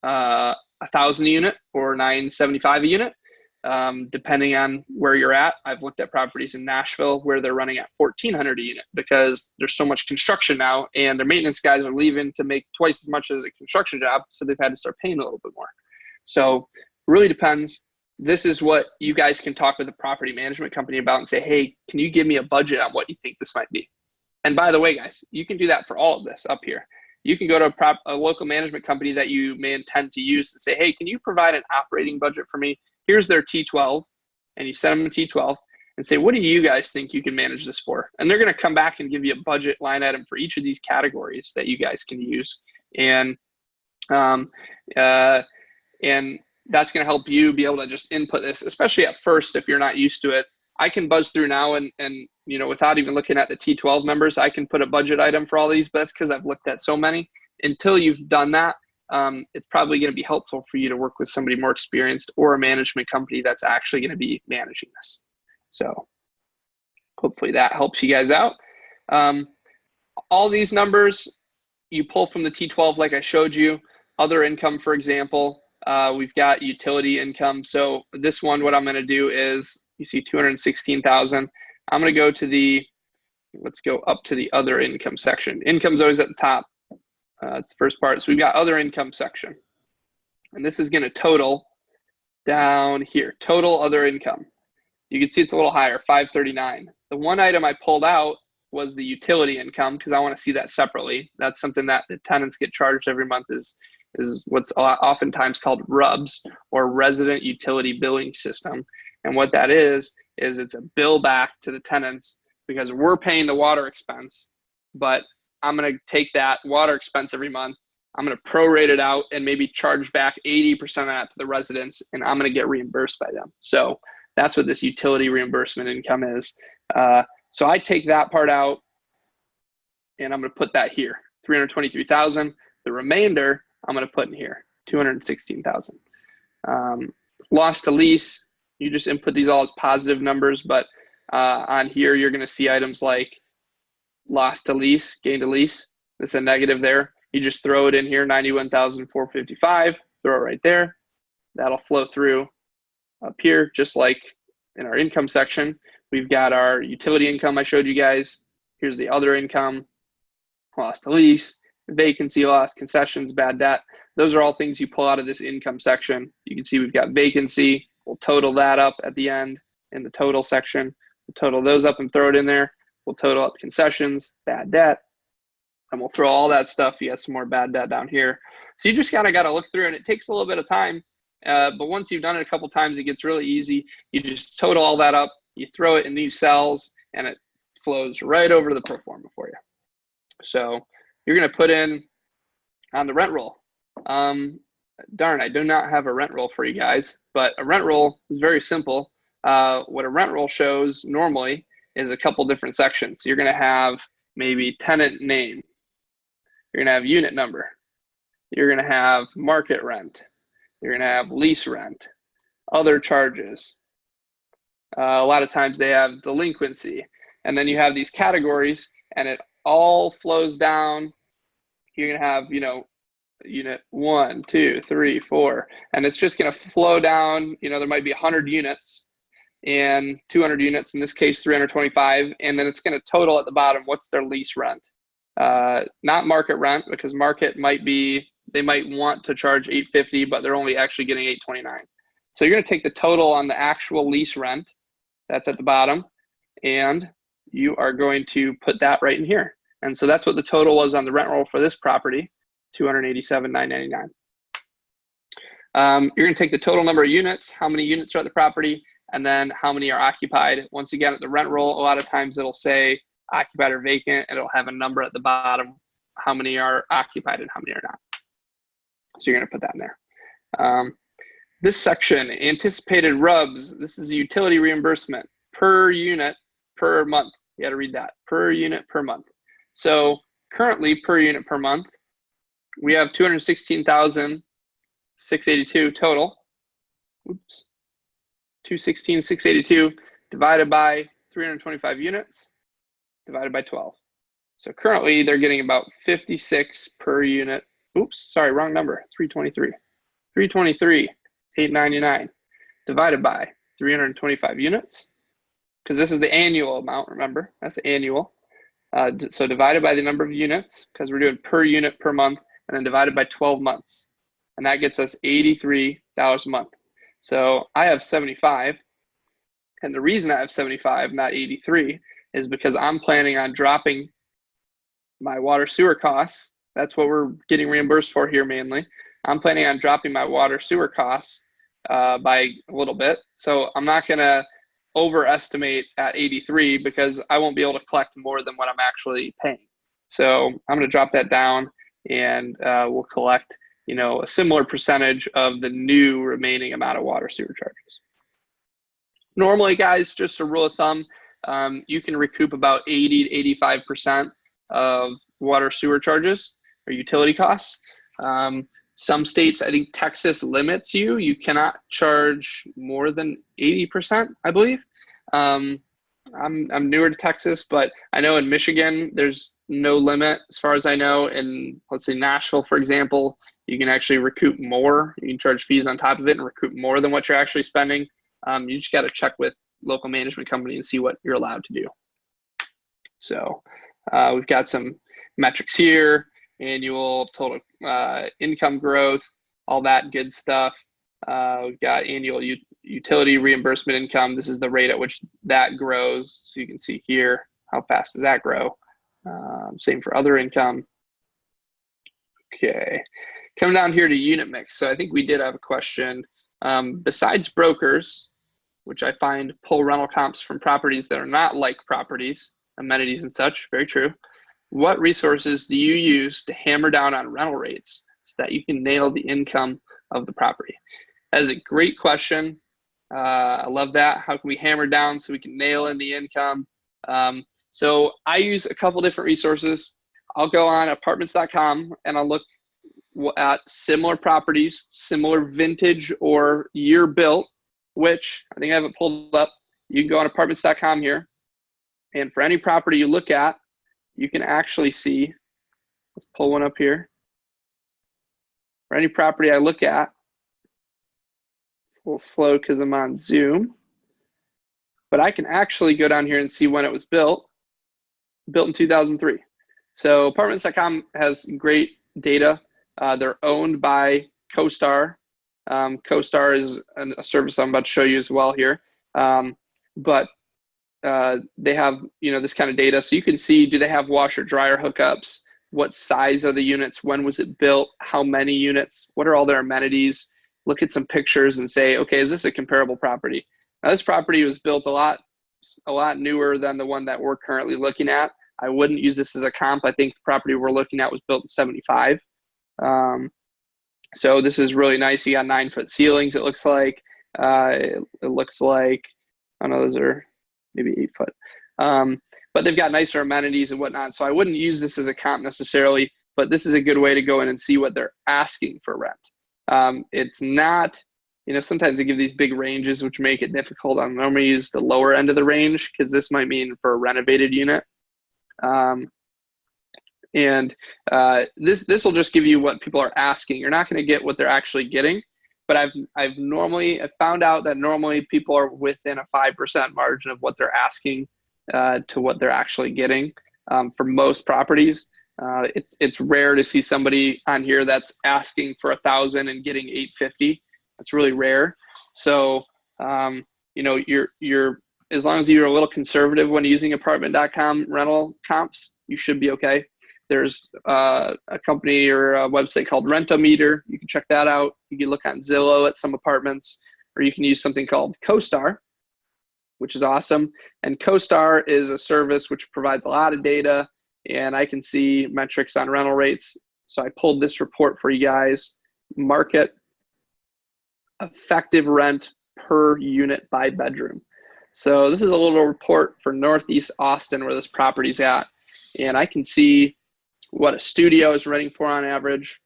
1,000 a unit or $975 a unit, depending on where you're at. I've looked at properties in Nashville where they're running at $1,400 a unit because there's so much construction now, and their maintenance guys are leaving to make twice as much as a construction job, so they've had to start paying a little bit more. So really depends. This is what you guys can talk with the property management company about and say, hey, can you give me a budget on what you think this might be? And by the way, guys, you can do that for all of this up here. You can go to a local management company that you may intend to use and say, hey, can you provide an operating budget for me? Here's their T12. And you send them a T12 and say, what do you guys think you can manage this for? And they're going to come back and give you a budget line item for each of these categories that you guys can use. And that's going to help you be able to just input this, especially at first if you're not used to it. I can buzz through now and without even looking at the T12 numbers, I can put a budget item for all these, but that's because I've looked at so many. Until you've done that, it's probably going to be helpful for you to work with somebody more experienced or a management company that's actually going to be managing this. So hopefully that helps you guys out. All these numbers you pull from the T12 like I showed you. Other income, for example, we've got utility income. So this one, what I'm going to do is, you see 216,000. I'm going to go to let's go up to the other income section. Income's always at the top. It's the first part. So we've got other income section. And this is going to total down here, total other income. You can see it's a little higher, 539. The one item I pulled out was the utility income because I want to see that separately. That's something that the tenants get charged every month is what's oftentimes called RUBS, or Resident Utility Billing System. And what that is it's a bill back to the tenants because we're paying the water expense, but I'm going to take that water expense every month I'm going to prorate it out and maybe charge back 80% of that to the residents, and I'm going to get reimbursed by them. So that's what this utility reimbursement income is. So I take that part out, and I'm going to put that here, 323,000. The remainder I'm going to put in here, 216,000. Loss to lease, you just input these all as positive numbers, but on here you're going to see items like loss to lease, gain to lease. It's a negative there. You just throw it in here, 91,455. Throw it right there. That'll flow through up here, just like in our income section. We've got our utility income I showed you guys. Here's the other income, loss to lease, vacancy loss, concessions, bad debt. Those are all things you pull out of this income section. You can see we've got vacancy. We'll total that up at the end in the total section. We'll total those up and throw it in there. We'll total up concessions, bad debt, and we'll throw all that stuff. You have some more bad debt down here. So you just kind of got to look through, and it takes a little bit of time. But once you've done it a couple times, it gets really easy. You just total all that up, you throw it in these cells, and it flows right over to the pro forma for you. So you're going to put in on the rent roll. Darn, I do not have a rent roll for you guys, but a rent roll is very simple. What a rent roll shows normally is a couple different sections. You're going to have maybe tenant name. You're going to have unit number. You're going to have market rent. You're going to have lease rent, other charges. A lot of times they have delinquency. And then you have these categories, and it all flows down. You're going to have, unit 1, 2, 3, 4, and it's just going to flow down. There might be 100 units and 200 units, in this case 325, and then it's going to total at the bottom what's their lease rent. Not market rent, because market they might want to charge $850, but they're only actually getting $829. So you're going to take the total on the actual lease rent, that's at the bottom, and you are going to put that right in here. And so that's what the total was on the rent roll for this property, $287,999. You're going to take the total number of units, how many units are at the property, and then how many are occupied. Once again, at the rent roll, a lot of times it'll say occupied or vacant, and it'll have a number at the bottom, how many are occupied and how many are not. So you're going to put that in there. This section, anticipated RUBS, this is utility reimbursement per unit per month. You got to read that, per unit per month. So currently per unit per month, we have 216,682 total. Oops. 216,682 divided by 325 units divided by 12. So currently they're getting about 56 per unit. Oops, sorry, wrong number, 323. 323,899 divided by 325 units, because this is the annual amount, remember, that's the annual. So divided by the number of units, because we're doing per unit per month, and then divided by 12 months. And that gets us $83 a month. So I have 75. And the reason I have 75, not 83, is because I'm planning on dropping my water sewer costs. That's what we're getting reimbursed for here mainly. I'm planning on dropping my water sewer costs by a little bit. So I'm not going to overestimate at 83 because I won't be able to collect more than what I'm actually paying. So I'm going to drop that down, and we'll collect, a similar percentage of the new remaining amount of water sewer charges. Normally, guys, just a rule of thumb, you can recoup about 80 to 85% of water sewer charges or utility costs. Some states, I think Texas limits you. You cannot charge more than 80%, I believe. I'm newer to Texas, but I know in Michigan, there's no limit as far as I know. In, let's say, Nashville, for example, you can actually recoup more. You can charge fees on top of it and recoup more than what you're actually spending. You just got to check with local management company and see what you're allowed to do. So we've got some metrics here, annual total income growth, all that good stuff. We've got annual utility reimbursement income. This is the rate at which that grows. So you can see here, how fast does that grow? Same for other income. Okay, coming down here to unit mix. So I think we did have a question. Besides brokers, which I find pull rental comps from properties that are not like properties, amenities and such, very true. what resources do you use to hammer down on rental rates so that you can nail the income of the property? That is a great question. I love that. How can we hammer down so we can nail in the income? So I use a couple different resources. I'll go on apartments.com and I'll look at similar properties, similar vintage or year built, which I think I have it pulled up. You can go on apartments.com here. And for any property you look at, you can actually see, let's pull one up here. For any property I look at, it's a little slow because I'm on Zoom, but I can actually go down here and see when it was built in 2003. So apartments.com has great data. They're owned by CoStar. CoStar is a service I'm about to show you as well here. But they have, this kind of data. So you can see, do they have washer dryer hookups? What size are the units? When was it built? How many units? What are all their amenities? Look at some pictures and say, okay, is this a comparable property? Now, this property was built a lot newer than the one that we're currently looking at. I wouldn't use this as a comp. I think the property we're looking at was built in 75. So this is really nice. You got 9-foot ceilings, it looks like. It looks like, I don't know, those are maybe 8 foot. But they've got nicer amenities and whatnot. So I wouldn't use this as a comp necessarily, but this is a good way to go in and see what they're asking for rent. It's not, sometimes they give these big ranges, which make it difficult. I normally use the lower end of the range because this might mean for a renovated unit. This will just give you what people are asking. You're not going to get what they're actually getting. But I've found out that normally people are within a 5% margin of what they're asking to what they're actually getting for most properties. It's rare to see somebody on here that's asking for 1,000 and getting 850. That's really rare. So you're as long as you're a little conservative when using apartment.com rental comps, you should be okay. There's a company or a website called Rentometer. You can check that out. You can look on Zillow at some apartments, or you can use something called CoStar, which is awesome. And CoStar is a service which provides a lot of data, and I can see metrics on rental rates. So I pulled this report for you guys. Market effective rent per unit by bedroom. So this is a little report for Northeast Austin where this property's at. And I can see what a studio is renting for on average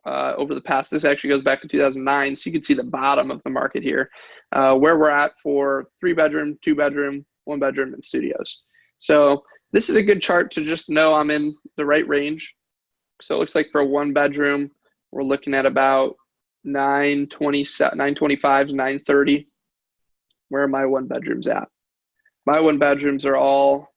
over the past. This actually goes back to 2009, so you can see the bottom of the market here, where we're at for 3-bedroom, 2-bedroom, 1-bedroom, and studios. So this is a good chart to just know I'm in the right range. So it looks like for a 1-bedroom, we're looking at about 925 to 930. Where are my 1-bedrooms at? My 1-bedrooms are all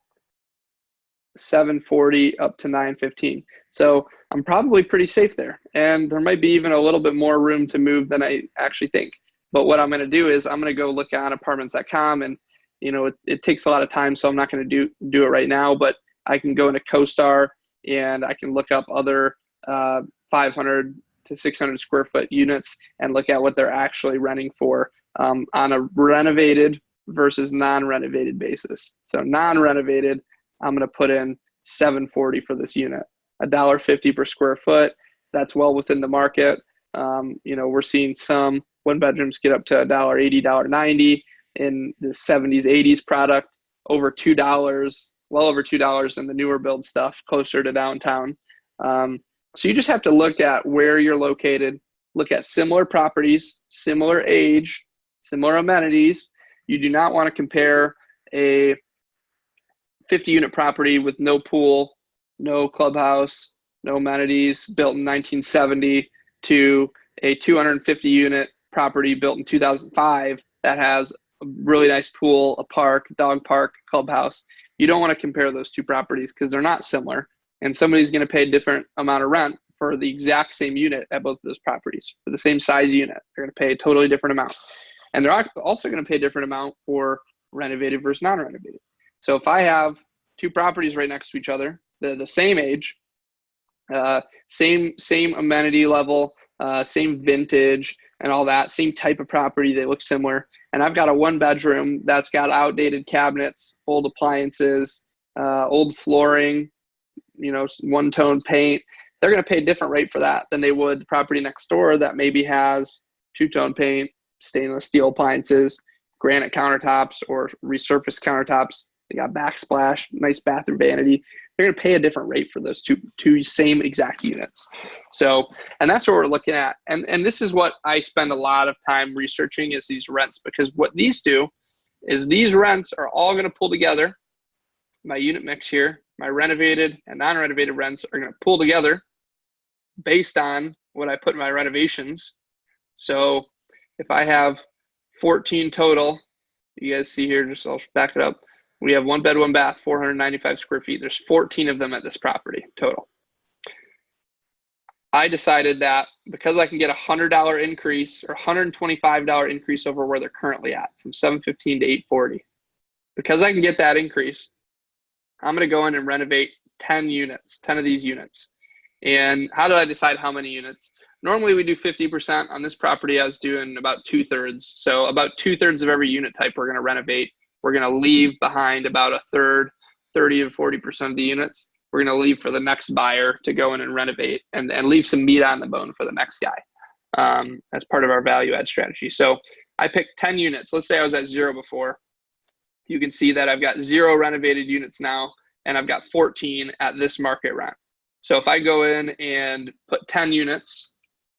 740 up to 915. So I'm probably pretty safe there. And there might be even a little bit more room to move than I actually think. But what I'm going to do is I'm going to go look on apartments.com, and it takes a lot of time, so I'm not going to do it right now, but I can go into CoStar and I can look up other 500 to 600 square foot units and look at what they're actually renting for on a renovated versus non-renovated basis. So non-renovated, I'm going to put in $740 for this unit, $1.50 per square foot. That's well within the market. We're seeing some 1-bedrooms get up to $1.80, $1.90 in the 70s, 80s product, over $2, well over $2 in the newer build stuff, closer to downtown. So you just have to look at where you're located, look at similar properties, similar age, similar amenities. You do not want to compare a 50-unit property with no pool, no clubhouse, no amenities, built in 1970 to a 250-unit property built in 2005 that has a really nice pool, a park, dog park, clubhouse. You don't want to compare those two properties because they're not similar, and somebody's going to pay a different amount of rent for the exact same unit at both of those properties. For the same size unit, they're going to pay a totally different amount. And they're also going to pay a different amount for renovated versus non-renovated. So if I have two properties right next to each other, they're the same age, same amenity level, same vintage and all that, same type of property, they look similar. And I've got a 1-bedroom that's got outdated cabinets, old appliances, old flooring, one-tone paint, they're going to pay a different rate for that than they would the property next door that maybe has two-tone paint, stainless steel appliances, granite countertops, or resurfaced countertops. They got backsplash, nice bathroom vanity. They're going to pay a different rate for those two same exact units. So, and that's what we're looking at. And this is what I spend a lot of time researching, is these rents, because what these do is these rents are all going to pull together. My unit mix here, my renovated and non-renovated rents are going to pull together based on what I put in my renovations. So if I have 14 total, you guys see here, I'll back it up. We have 1 bed, 1 bath, 495 square feet. There's 14 of them at this property total. I decided that because I can get a $100 increase or $125 increase over where they're currently at, from $715 to $840, because I can get that increase, I'm going to go in and renovate 10 units, 10 of these units. And how did I decide how many units? Normally we do 50%. On this property, I was doing about 2/3. So about 2/3 of every unit type we're going to renovate. We're going to leave behind about a third, 30 to 40% of the units. We're going to leave for the next buyer to go in and renovate, and leave some meat on the bone for the next guy as part of our value add strategy. So I picked 10 units. Let's say I was at 0 before. You can see that I've got 0 renovated units now, and I've got 14 at this market rent. So if I go in and put 10 units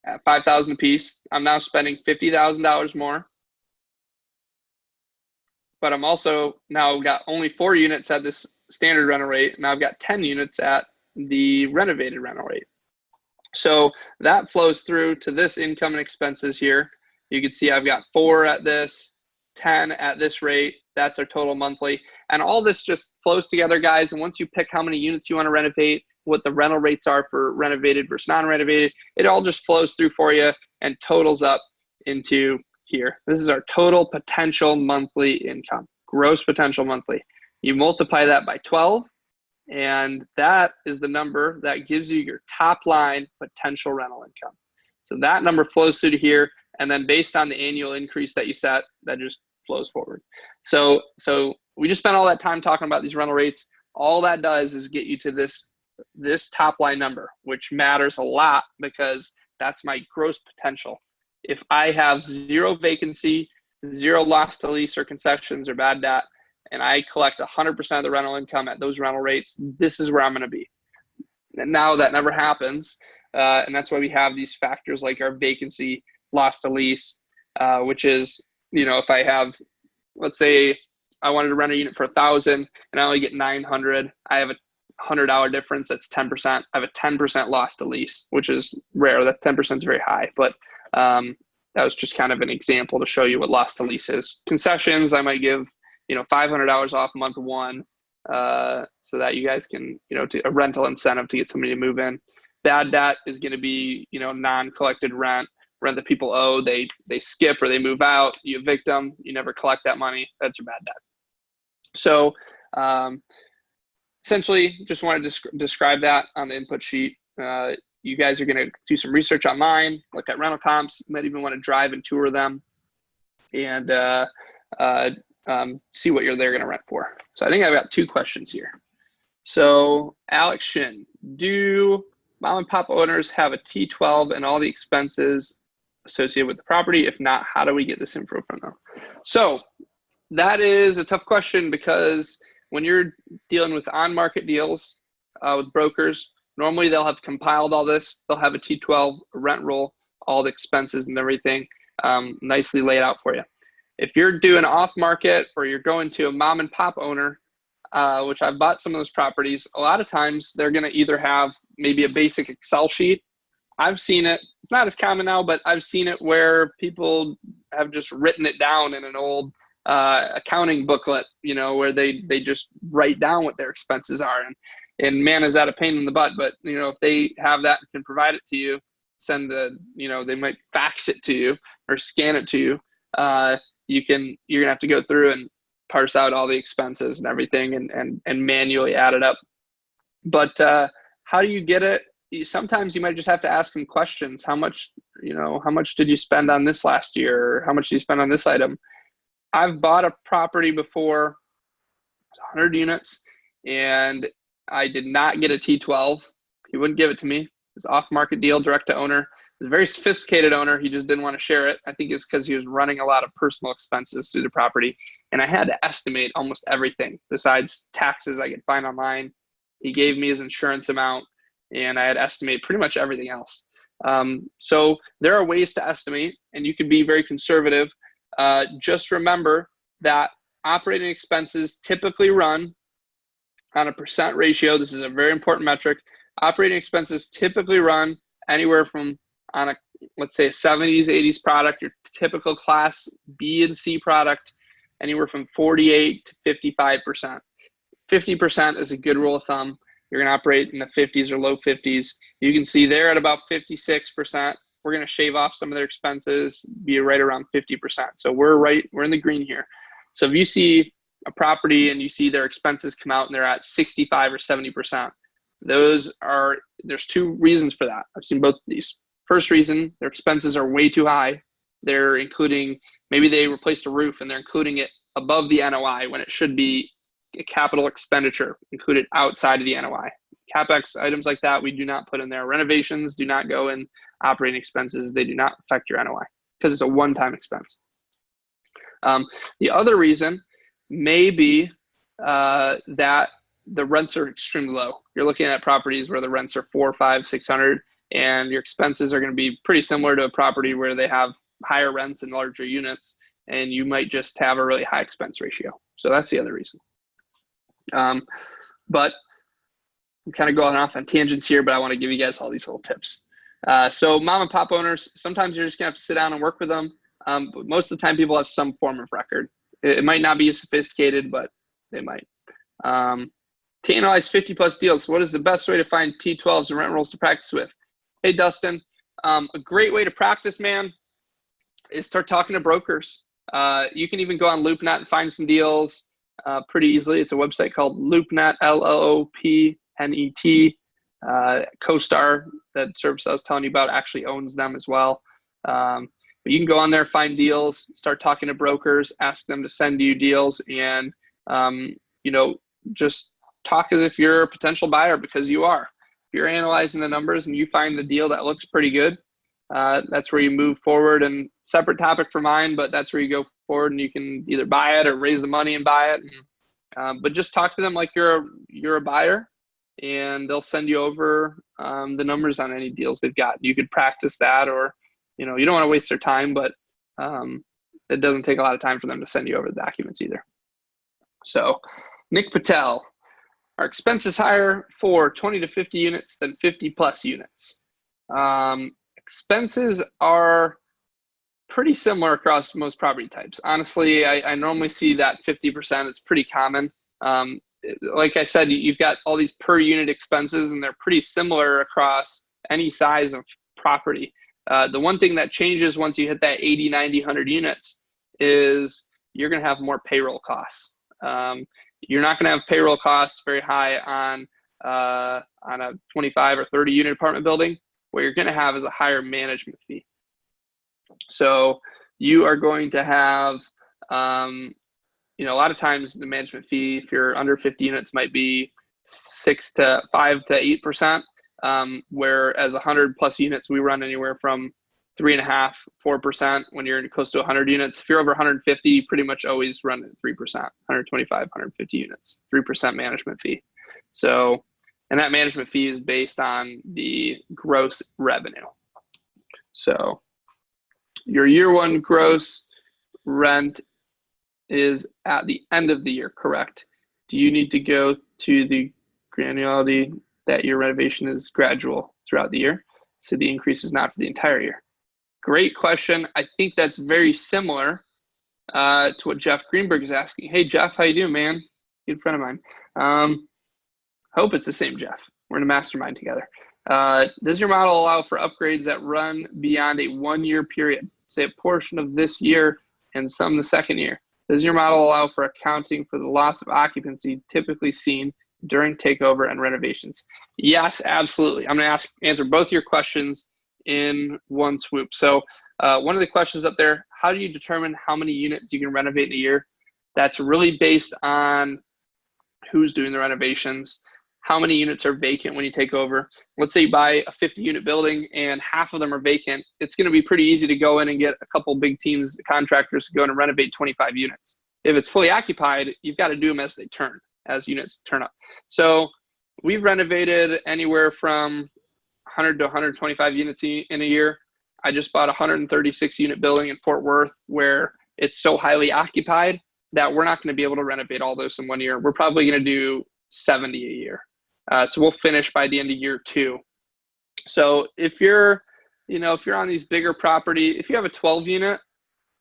at $5,000 a piece, I'm now spending $50,000 more. But I'm also now got only 4 units at this standard rental rate. Now I've got 10 units at the renovated rental rate. So that flows through to this income and expenses here. You can see I've got 4 at this, 10 at this rate. That's our total monthly. And all this just flows together, guys. And once you pick how many units you want to renovate, what the rental rates are for renovated versus non-renovated, it all just flows through for you and totals up into here. This is our total potential monthly income, gross potential monthly. You multiply that by 12, and that is the number that gives you your top line potential rental income. So that number flows through to here, and then based on the annual increase that you set, that just flows forward. So we just spent all that time talking about these rental rates. All that does is get you to this top line number, which matters a lot because that's my gross potential. If I have 0 vacancy, 0 loss to lease or concessions or bad debt, and I collect 100% of the rental income at those rental rates, this is where I'm going to be. And now that never happens. And that's why we have these factors like our vacancy, loss to lease, which is, if I have, let's say I wanted to rent a unit for $1,000 and I only get $900, I have a $100 difference. That's 10%. I have a 10% loss to lease, which is rare. That 10% is very high, but that was just kind of an example to show you what loss to lease is. Concessions, I might give, $500 off month 1, so that you guys can, a rental incentive to get somebody to move in. Bad debt is going to be, non-collected rent that people owe. They skip or they move out. You evict them. You never collect that money. That's your bad debt. So essentially, just wanted to describe that on the input sheet. You guys are going to do some research online, look at rental comps. You might even want to drive and tour them, and see what they're going to rent for. So I think I've got 2 questions here. So Alex Shin, do mom and pop owners have a T12 and all the expenses associated with the property? If not, how do we get this info from them? So that is a tough question, because when you're dealing with on-market deals with brokers, normally they'll have compiled all this. They'll have a T12 rent roll, all the expenses and everything nicely laid out for you. If you're doing off-market or you're going to a mom and pop owner, which I've bought some of those properties, a lot of times they're going to either have maybe a basic Excel sheet. I've seen it. It's not as common now, but I've seen it where people have just written it down in an old accounting booklet, where they just write down what their expenses are. And man, is that a pain in the butt. But, if they have that and can provide it to you, they might fax it to you or scan it to you. You're going to have to go through and parse out all the expenses and everything and manually add it up. But how do you get it? Sometimes you might just have to ask them questions. How much did you spend on this last year? Or how much did you spend on this item? I've bought a property before, it's 100 units, and I did not get a T12. He wouldn't give it to me. It was off-market deal, direct to owner. It was a very sophisticated owner. He just didn't want to share it. I think it's because he was running a lot of personal expenses through the property, and I had to estimate almost everything besides taxes I could find online. He gave me his insurance amount, and I had to estimate pretty much everything else. So there are ways to estimate, and you can be very conservative. Just remember that operating expenses typically run on a percent ratio. This is a very important metric. Operating expenses typically run anywhere from, on a, let's say, a 70s, 80s product, your typical class B and C product, anywhere from 48 to 55%. 50% is a good rule of thumb. You're going to operate in the 50s or low 50s. You can see they're at about 56%. We're going to shave off some of their expenses, be right around 50%. So we're in the green here. So if you see a property and you see their expenses come out and they're at 65 or 70%, there's two reasons for that. I've seen both of these. First reason, their expenses are way too high. They're including, maybe they replaced a roof and they're including it above the NOI when it should be a capital expenditure included outside of the NOI. CapEx items like that, we do not put in there. Renovations do not go in operating expenses. They do not affect your NOI because it's a one-time expense. The other reason may be that the rents are extremely low. You're looking at properties where the rents are 400, 500, 600, and your expenses are going to be pretty similar to a property where they have higher rents and larger units, and you might just have a really high expense ratio. So that's the other reason. But I'm kind of going off on tangents here, but I want to give you guys all these little tips. So mom and pop owners, sometimes you're just gonna have to sit down and work with them. But most of the time people have some form of record. It might not be as sophisticated, but they might. To analyze 50 plus deals, what is the best way to find T12s and rent rolls to practice with? Hey, Dustin, a great way to practice, man, is start talking to brokers. You can even go on LoopNet and find some deals pretty easily. It's a website called LoopNet, LOOPNET. CoStar, that service I was telling you about, actually owns them as well. But you can go on there, find deals, start talking to brokers, ask them to send you deals, and just talk as if you're a potential buyer, because you are. If you're analyzing the numbers and you find the deal that looks pretty good, that's where you move forward. And separate topic for mine, but that's where you go forward and you can either buy it or raise the money and buy it. But just talk to them like you're a buyer, and they'll send you over the numbers on any deals they've got. You could practice that, or you don't want to waste their time, but it doesn't take a lot of time for them to send you over the documents either. So Nick Patel, are expenses higher for 20 to 50 units than 50 plus units? Expenses are pretty similar across most property types. Honestly, I normally see that 50%. It's pretty common. Like I said, you've got all these per unit expenses, and they're pretty similar across any size of property. The one thing that changes once you hit that 80, 90, 100 units is you're going to have more payroll costs. You're not going to have payroll costs very high on a 25 or 30 unit apartment building. What you're going to have is a higher management fee. So you are going to have, a lot of times the management fee, if you're under 50 units, might be 5 to 8%. Whereas 100 plus units, we run anywhere from 3.5%, 4% when you're close to 100 units. If you're over 150, you pretty much always run at 3%, 125, 150 units, 3% management fee. So, and that management fee is based on the gross revenue. So your year one gross rent is at the end of the year, correct? Do you need to go to the granularity that your renovation is gradual throughout the year, so the increase is not for the entire year? Great question. I think that's very similar to what Jeff Greenberg is asking. Hey, Jeff, how you doing, man? Good friend of mine. Hope it's the same Jeff. We're in a mastermind together. Does your model allow for upgrades that run beyond a 1 year period, say a portion of this year and some the second year? Does your model allow for accounting for the loss of occupancy typically seen during takeover and renovations? Yes, absolutely. I'm going to answer both your questions in one swoop. So one of the questions up there, how do you determine how many units you can renovate in a year? That's really based on who's doing the renovations, how many units are vacant when you take over. Let's say you buy a 50-unit building and half of them are vacant. It's going to be pretty easy to go in and get a couple big teams, contractors, to go in and renovate 25 units. If it's fully occupied, you've got to do them as they turn, as units turn up. So we've renovated anywhere from 100 to 125 units in a year. I just bought a 136-unit building in Fort Worth where it's so highly occupied that we're not going to be able to renovate all those in 1 year. We're probably going to do 70 a year. So we'll finish by the end of year 2. So if you're on these bigger property, if you have a 12-unit,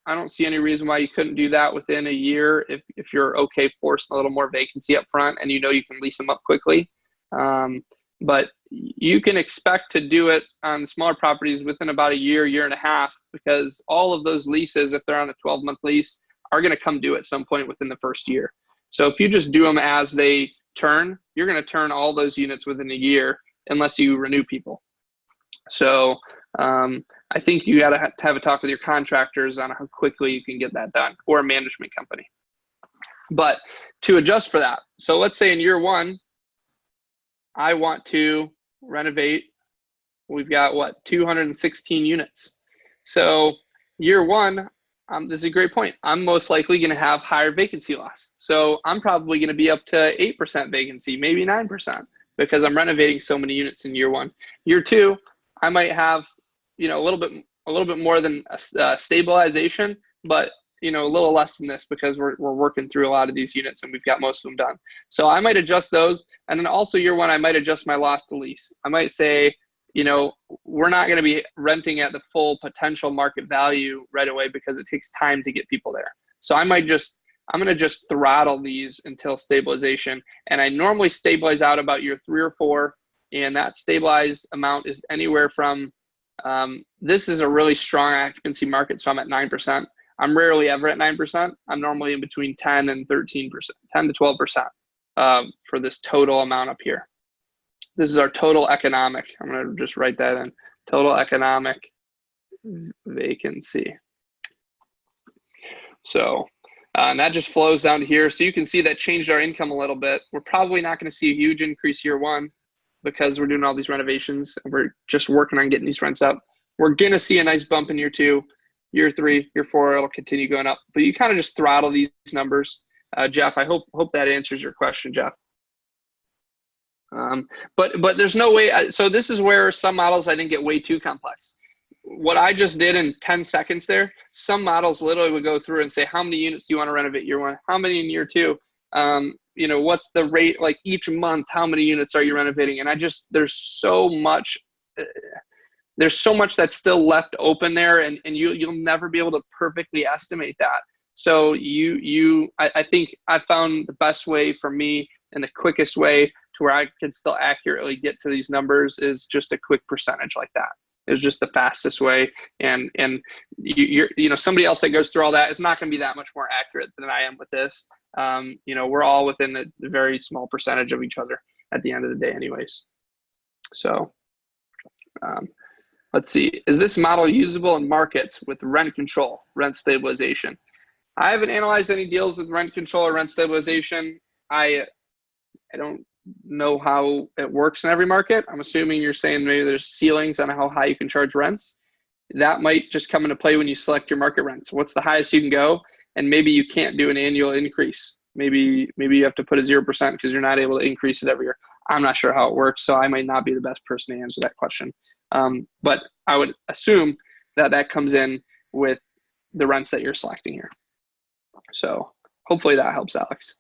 I don't see any reason why you couldn't do that within a year if you're okay forcing a little more vacancy up front and you can lease them up quickly. But you can expect to do it on smaller properties within about a year, year and a half, because all of those leases, if they're on a 12-month lease, are going to come due at some point within the first year. So if you just do them as they turn, you're going to turn all those units within a year unless you renew people. So I think you got to have a talk with your contractors on how quickly you can get that done, or a management company. But to adjust for that, so let's say in year 1, I want to renovate. We've got 216 units. So year 1, this is a great point. I'm most likely going to have higher vacancy loss. So I'm probably going to be up to 8% vacancy, maybe 9%, because I'm renovating so many units in year 1. Year 2, I might have, a little bit more than a stabilization, but a little less than this because we're working through a lot of these units and we've got most of them done. So I might adjust those. And then also year 1, I might adjust my loss to lease. I might say, we're not going to be renting at the full potential market value right away because it takes time to get people there. So I'm going to just throttle these until stabilization. And I normally stabilize out about year 3 or 4. And that stabilized amount is anywhere from, this is a really strong occupancy market. So I'm at 9%. I'm rarely ever at 9%. I'm normally in between 10 and 13%, 10 to 12% for this total amount up here. This is our total economic. I'm going to just write that in. Total economic vacancy. So and that just flows down to here. So you can see that changed our income a little bit. We're probably not going to see a huge increase year 1 because we're doing all these renovations and we're just working on getting these rents up. We're going to see a nice bump in year 2, year 3, year 4, it'll continue going up. But you kind of just throttle these numbers. Jeff, I hope that answers your question, Jeff. But there's no way. So this is where some models I think get way too complex. What I just did in 10 seconds there, some models literally would go through and say, how many units do you want to renovate year 1? How many in year 2? What's the rate, like each month, how many units are you renovating? And there's so much that's still left open there, and you'll never be able to perfectly estimate that. So I think I found the best way for me and the quickest way to where I could still accurately get to these numbers is just a quick percentage like that. It's just the fastest way. And somebody else that goes through all that is not going to be that much more accurate than I am with this. We're all within the very small percentage of each other at the end of the day anyways. So let's see. Is this model usable in markets with rent control, rent stabilization? I haven't analyzed any deals with rent control or rent stabilization. I don't know how it works in every market. I'm assuming you're saying maybe there's ceilings on how high you can charge rents. That might just come into play when you select your market rents. What's the highest you can go? And maybe you can't do an annual increase. Maybe you have to put a 0% because you're not able to increase it every year. I'm not sure how it works, so I might not be the best person to answer that question. But I would assume that comes in with the rents that you're selecting here. So hopefully that helps, Alex.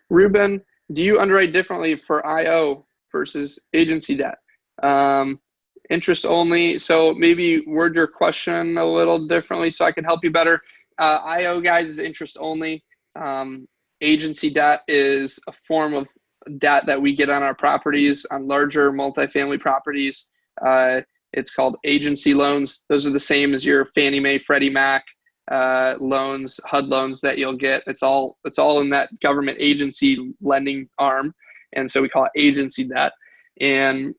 Ruben, do you underwrite differently for IO versus agency debt? Interest only. So maybe word your question a little differently so I can help you better. IO, guys, is interest only. Agency debt is a form of debt that we get on our properties, on larger multifamily properties. It's called agency loans. Those are the same as your Fannie Mae, Freddie Mac loans, HUD loans that you'll get. It's all in that government agency lending arm. And so we call it agency debt. And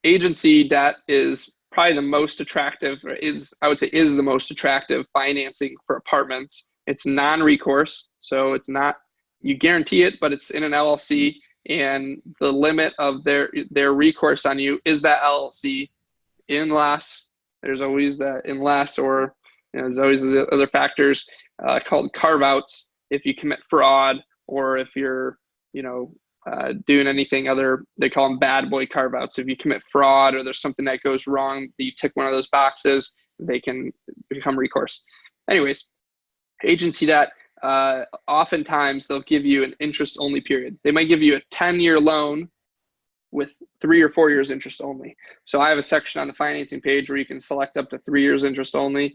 agency debt is probably the most attractive, is the most attractive financing for apartments. It's non-recourse, so it's not you guarantee it, but it's in an LLC, and the limit of their recourse on you is that LLC, unless there's always that unless, or there's always the other factors called carve outs. If you commit fraud, or if you're doing anything other, they call them bad boy carve outs. If you commit fraud or there's something that goes wrong, that you tick one of those boxes, they can become recourse. Anyways, agency debt, oftentimes they'll give you an interest only period. They might give you a 10-year loan with 3 or 4 years interest only. So I have a section on the financing page where you can select up to 3 years interest only.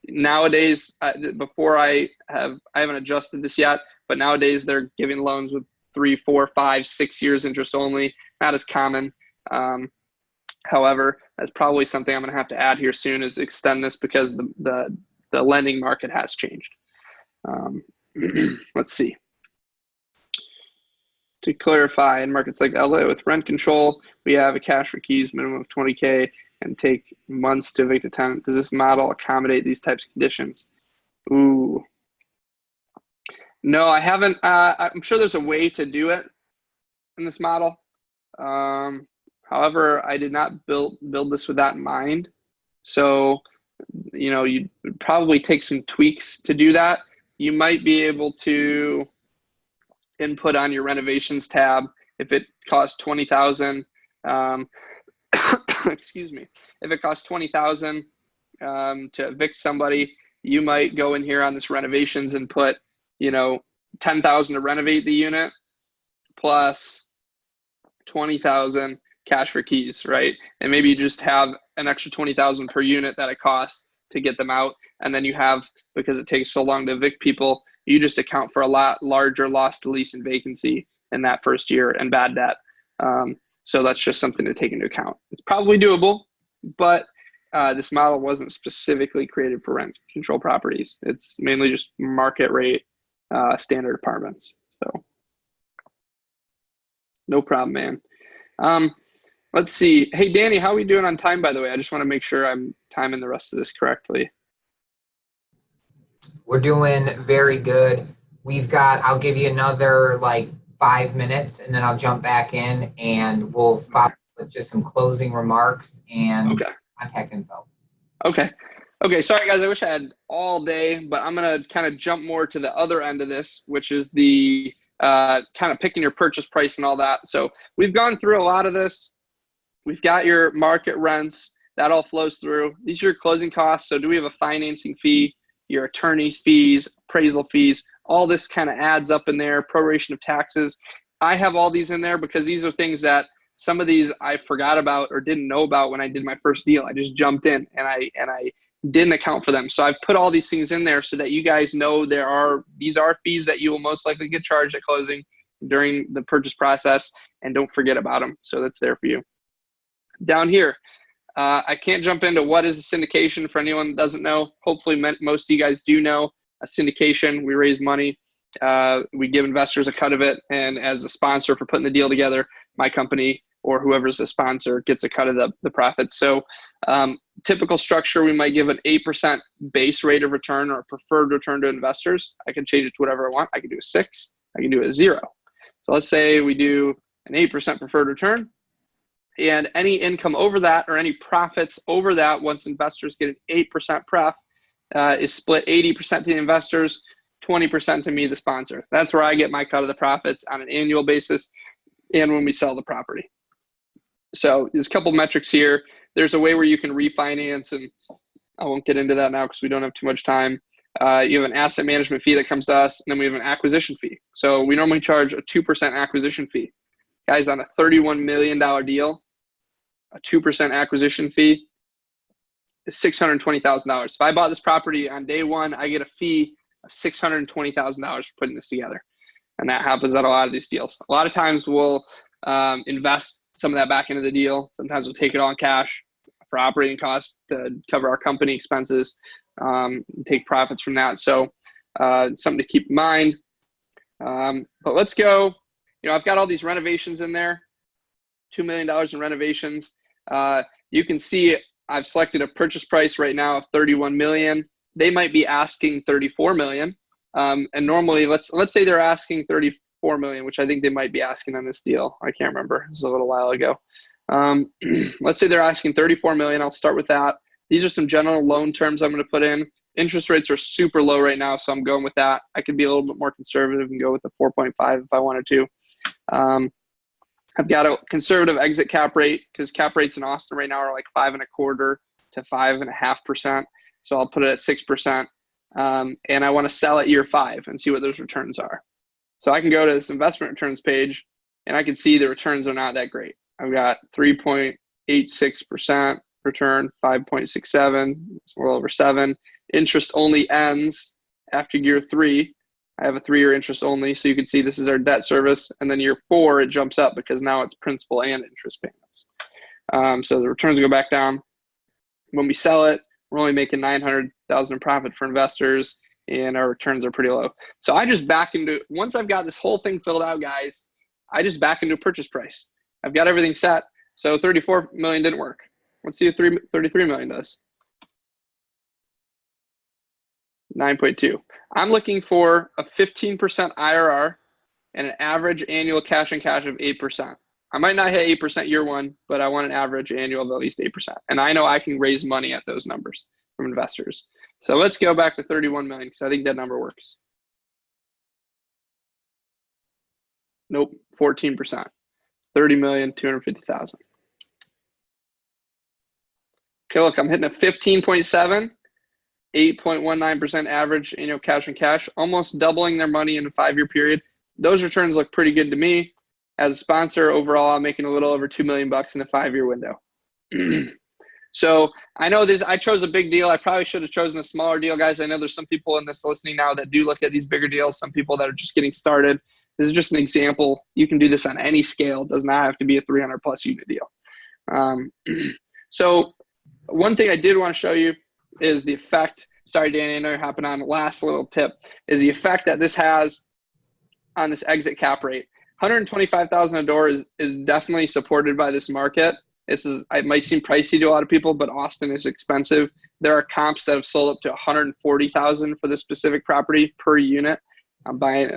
Nowadays, before I haven't adjusted this yet, but nowadays they're giving loans with 3, 4, 5, 6 years interest only. Not as common. However, that's probably something I'm going to have to add here soon, is extend this, because the lending market has changed. Let's see. To clarify, in markets like LA with rent control, we have a cash for keys minimum of $20K and take months to evict a tenant. Does this model accommodate these types of conditions? Ooh. No, I haven't. I'm sure there's a way to do it in this model. However, I did not build this with that in mind. So, you'd probably take some tweaks to do that. You might be able to input on your renovations tab if it costs $20,000. Excuse me. If it costs $20,000 to evict somebody, you might go in here on this renovations and put, $10,000 to renovate the unit plus $20,000 cash for keys, right? And maybe you just have an extra $20,000 per unit that it costs to get them out, and then you have, because it takes so long to evict people, you just account for a lot larger loss to lease and vacancy in that first year and bad debt. So that's just something to take into account. It's probably doable, but this model wasn't specifically created for rent control properties. It's mainly just market rate standard apartments. So no problem, man. Let's see. Hey, Danny, how are we doing on time, by the way? I just want to make sure I'm timing the rest of this correctly.
We're doing very good. I'll give you another 5 minutes, and then I'll jump back in and we'll follow with just some closing remarks and contact info. Okay.
Sorry, guys. I wish I had all day, but I'm going to kind of jump more to the other end of this, which is the kind of picking your purchase price and all that. So we've gone through a lot of this. We've got your market rents. That all flows through. These are your closing costs. So do we have a financing fee, your attorney's fees, appraisal fees? All this kind of adds up in there, proration of taxes. I have all these in there because these are things that some of these I forgot about or didn't know about when I did my first deal. I just jumped in and I didn't account for them. So I've put all these things in there so that you guys know these are fees that you will most likely get charged at closing during the purchase process, and don't forget about them. So that's there for you. Down here, I can't jump into what is a syndication for anyone that doesn't know. Hopefully most of you guys do know. A syndication, we raise money, we give investors a cut of it, and as a sponsor for putting the deal together, my company or whoever's the sponsor gets a cut of the profit. So typical structure, we might give an 8% base rate of return or preferred return to investors. I can change it to whatever I want. I can do a 6, I can do a 0. So let's say we do an 8% preferred return, and any income over that or any profits over that, once investors get an 8% pref, is split 80% to the investors, 20% to me, the sponsor. That's where I get my cut of the profits on an annual basis and when we sell the property. So there's a couple metrics here. There's a way where you can refinance, and I won't get into that now because we don't have too much time. You have an asset management fee that comes to us, and then we have an acquisition fee. So we normally charge a 2% acquisition fee. Guys, on a $31 million deal, a 2% acquisition fee is $620,000. If I bought this property on day one, I get a fee of $620,000 for putting this together. And that happens at a lot of these deals. A lot of times we'll invest some of that back into the deal. Sometimes we'll take it all in cash for operating costs to cover our company expenses, take profits from that. So something to keep in mind. But let's go. I've got all these renovations in there, $2 million in renovations. You can see I've selected a purchase price right now of $31 million. They might be asking $34 million. And normally, let's say they're asking 34 million, which I think they might be asking on this deal. I can't remember. It was a little while ago. Let's say they're asking 34 million. I'll start with that. These are some general loan terms I'm going to put in. Interest rates are super low right now, so I'm going with that. I could be a little bit more conservative and go with the 4.5 if I wanted to. I've got a conservative exit cap rate because cap rates in Austin right now are like 5.25% to 5.5%. So I'll put it at 6%. And I want to sell at year 5 and see what those returns are. So I can go to this investment returns page and I can see the returns are not that great. I've got 3.86% return, 5.67, it's a little over 7. Interest only ends after year 3. I have a 3-year interest only, so you can see this is our debt service, and then year 4 it jumps up because now it's principal and interest payments. So the returns go back down. When we sell it, we're only making $900,000 in profit for investors, and our returns are pretty low. So I just back into, once I've got this whole thing filled out, guys, I just back into purchase price. I've got everything set. So 34 million didn't work. Let's see what 33 million does. 9.2. I'm looking for a 15% IRR and an average annual cash on cash of 8%. I might not hit 8% year 1, but I want an average annual of at least 8%. And I know I can raise money at those numbers from investors. So let's go back to 31 million because I think that number works. Nope, 14%. 30,250,000. Okay, look, I'm hitting a 15.7. 8.19% average annual cash on cash, almost doubling their money in a 5-year period. Those returns look pretty good to me. As a sponsor, overall, I'm making a little over $2 million in a 5-year window. So I know this. I chose a big deal. I probably should have chosen a smaller deal, guys. I know there's some people in this listening now that do look at these bigger deals. Some people that are just getting started. This is just an example. You can do this on any scale. It does not have to be a 300+ unit deal. So one thing I did want to show you is the effect. Sorry, Danny, I know you're hopping on. Last little tip is the effect that this has on this exit cap rate. 125,000 a door is definitely supported by this market. It might seem pricey to a lot of people, but Austin is expensive. There are comps that have sold up to 140,000 for this specific property per unit. I'm buying,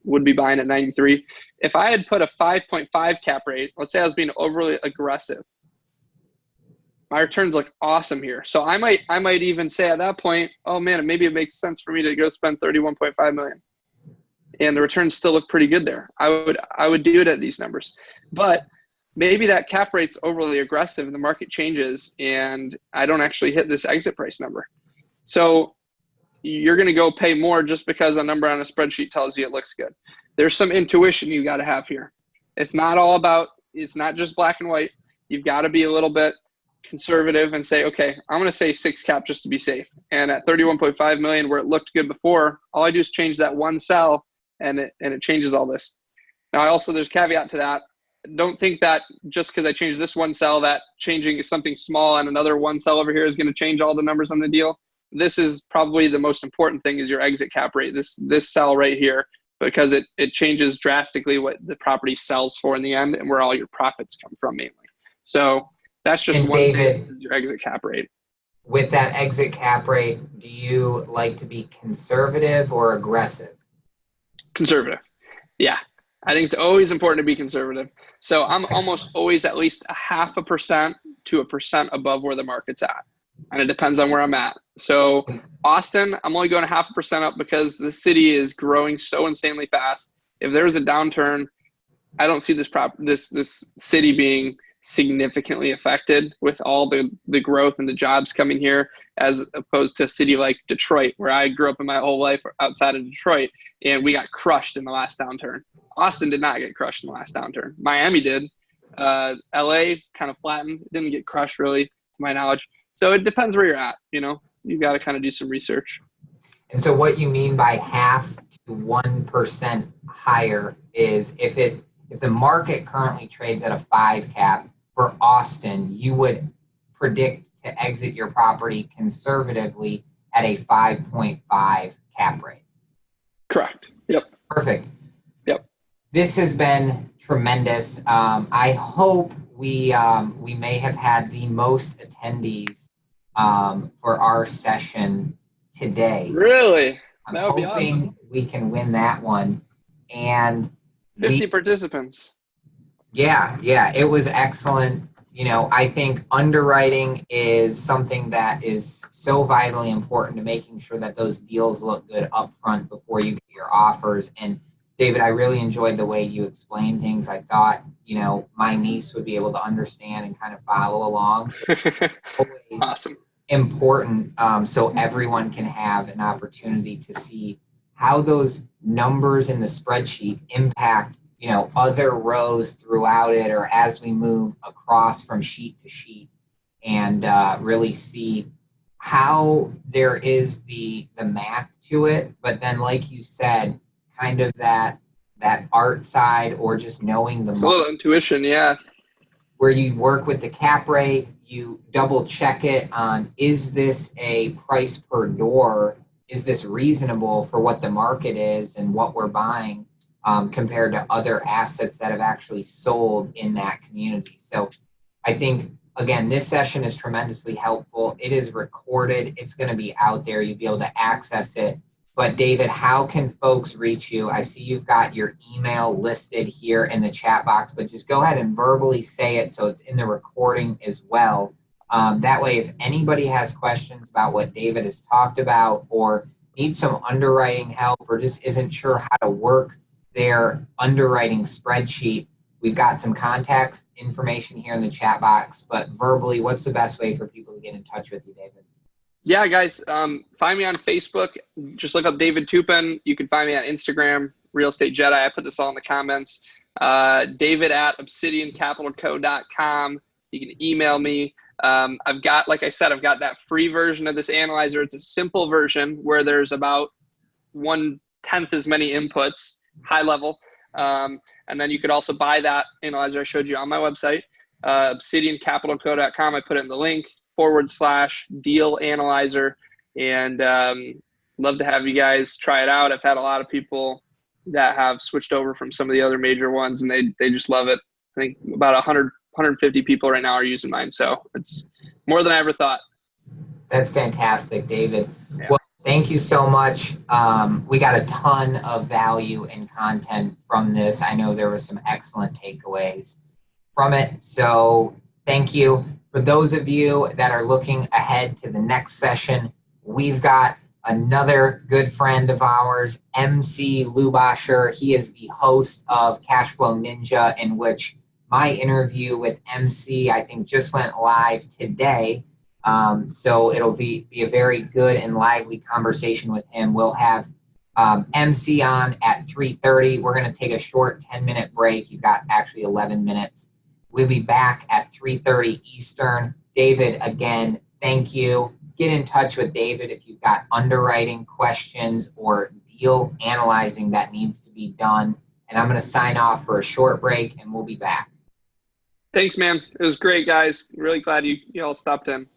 would be buying at 93. If I had put a 5.5 cap rate, let's say I was being overly aggressive, my returns look awesome here. So I might even say at that point, oh man, maybe it makes sense for me to go spend 31.5 million. And the returns still look pretty good there. I would do it at these numbers. But maybe that cap rate's overly aggressive and the market changes and I don't actually hit this exit price number. So you're going to go pay more just because a number on a spreadsheet tells you it looks good. There's some intuition you got to have here. It's not just black and white. You've got to be a little bit conservative and say, okay, I'm going to say 6 cap just to be safe. And at 31.5 million where it looked good before, all I do is change that one cell and it changes all this. Now there's a caveat to that. Don't think that just because I changed this one cell, that changing something small on another one cell over here is going to change all the numbers on the deal. This is probably the most important thing is your exit cap rate, this cell right here, because it changes drastically what the property sells for in the end and where all your profits come from mainly. So that's just
and
one
David,
thing is your exit cap rate.
With that exit cap rate, do you like to be conservative or aggressive?
Conservative. Yeah. I think it's always important to be conservative. So I'm
Excellent.
almost always at least 0.5% to 1% above where the market's at. And it depends on where I'm at. So Austin, I'm only going 0.5% up because the city is growing so insanely fast. If there's a downturn, I don't see this city being significantly affected with all the growth and the jobs coming here, as opposed to a city like Detroit, where I grew up in my whole life outside of Detroit, and we got crushed in the last downturn. Austin did not get crushed in the last downturn. Miami did. LA kind of flattened. It didn't get crushed really, to my knowledge. So it depends where you're at. You've got to kind of do some research.
And so what you mean by 0.5% to 1% higher is if the market currently trades at a 5 cap for Austin, you would predict to exit your property conservatively at a 5.5 cap rate.
Correct. Yep.
Perfect.
Yep.
This has been tremendous. I hope we may have had the most attendees for our session today.
Really?
I'm
That would be
hoping
awesome.
we can win that one. And
50 participants.
yeah, it was excellent. I think underwriting is something that is so vitally important to making sure that those deals look good up front before you get your offers. And David, I really enjoyed the way you explained things. I thought, my niece would be able to understand and kind of follow along. So always
Awesome.
important, so everyone can have an opportunity to see how those numbers in the spreadsheet impact other rows throughout it, or as we move across from sheet to sheet, and really see how there is the math to it, but then, like you said, kind of that art side, or just knowing the
It's a little intuition, yeah.
where you work with the cap rate, you double check it on, is this a price per door? Is this reasonable for what the market is and what we're buying, compared to other assets that have actually sold in that community? So I think, again, this session is tremendously helpful. It is recorded. It's going to be out there. You'll be able to access it. But David, how can folks reach you? I see you've got your email listed here in the chat box, but just go ahead and verbally say it so it's in the recording as well. That way, if anybody has questions about what David has talked about, or needs some underwriting help, or just isn't sure how to work their underwriting spreadsheet, we've got some contact information here in the chat box. But verbally, what's the best way for people to get in touch with you, David?
Yeah, guys, find me on Facebook. Just look up David Toupin. You can find me on Instagram, Real Estate Jedi. I put this all in the comments. David at obsidiancapitalco.com. You can email me. I've got, like I said, I've got that free version of this analyzer. It's a simple version where there's about 1/10 as many inputs, high level. And then you could also buy that analyzer I showed you on my website, obsidiancapitalco.com. I put it in the link. /deal analyzer, and love to have you guys try it out. I've had a lot of people that have switched over from some of the other major ones, and they just love it. I think about 150 people right now are using mine, so it's more than I ever thought.
That's fantastic, David.
Yeah.
Well, thank you so much. We got a ton of value and content from this. I know there was some excellent takeaways from it, so thank you. For those of you that are looking ahead to the next session, we've got another good friend of ours, MC Lubasher. He is the host of Cashflow Ninja, in which my interview with MC, I think, just went live today. So it'll be a very good and lively conversation with him. We'll have MC on at 3:30. We're going to take a short 10-minute break. You've got actually 11 minutes. We'll be back at 3:30 Eastern. David, again, thank you. Get in touch with David if you've got underwriting questions or deal analyzing that needs to be done. And I'm going to sign off for a short break, and we'll be back.
Thanks, man. It was great, guys. Really glad you all stopped in.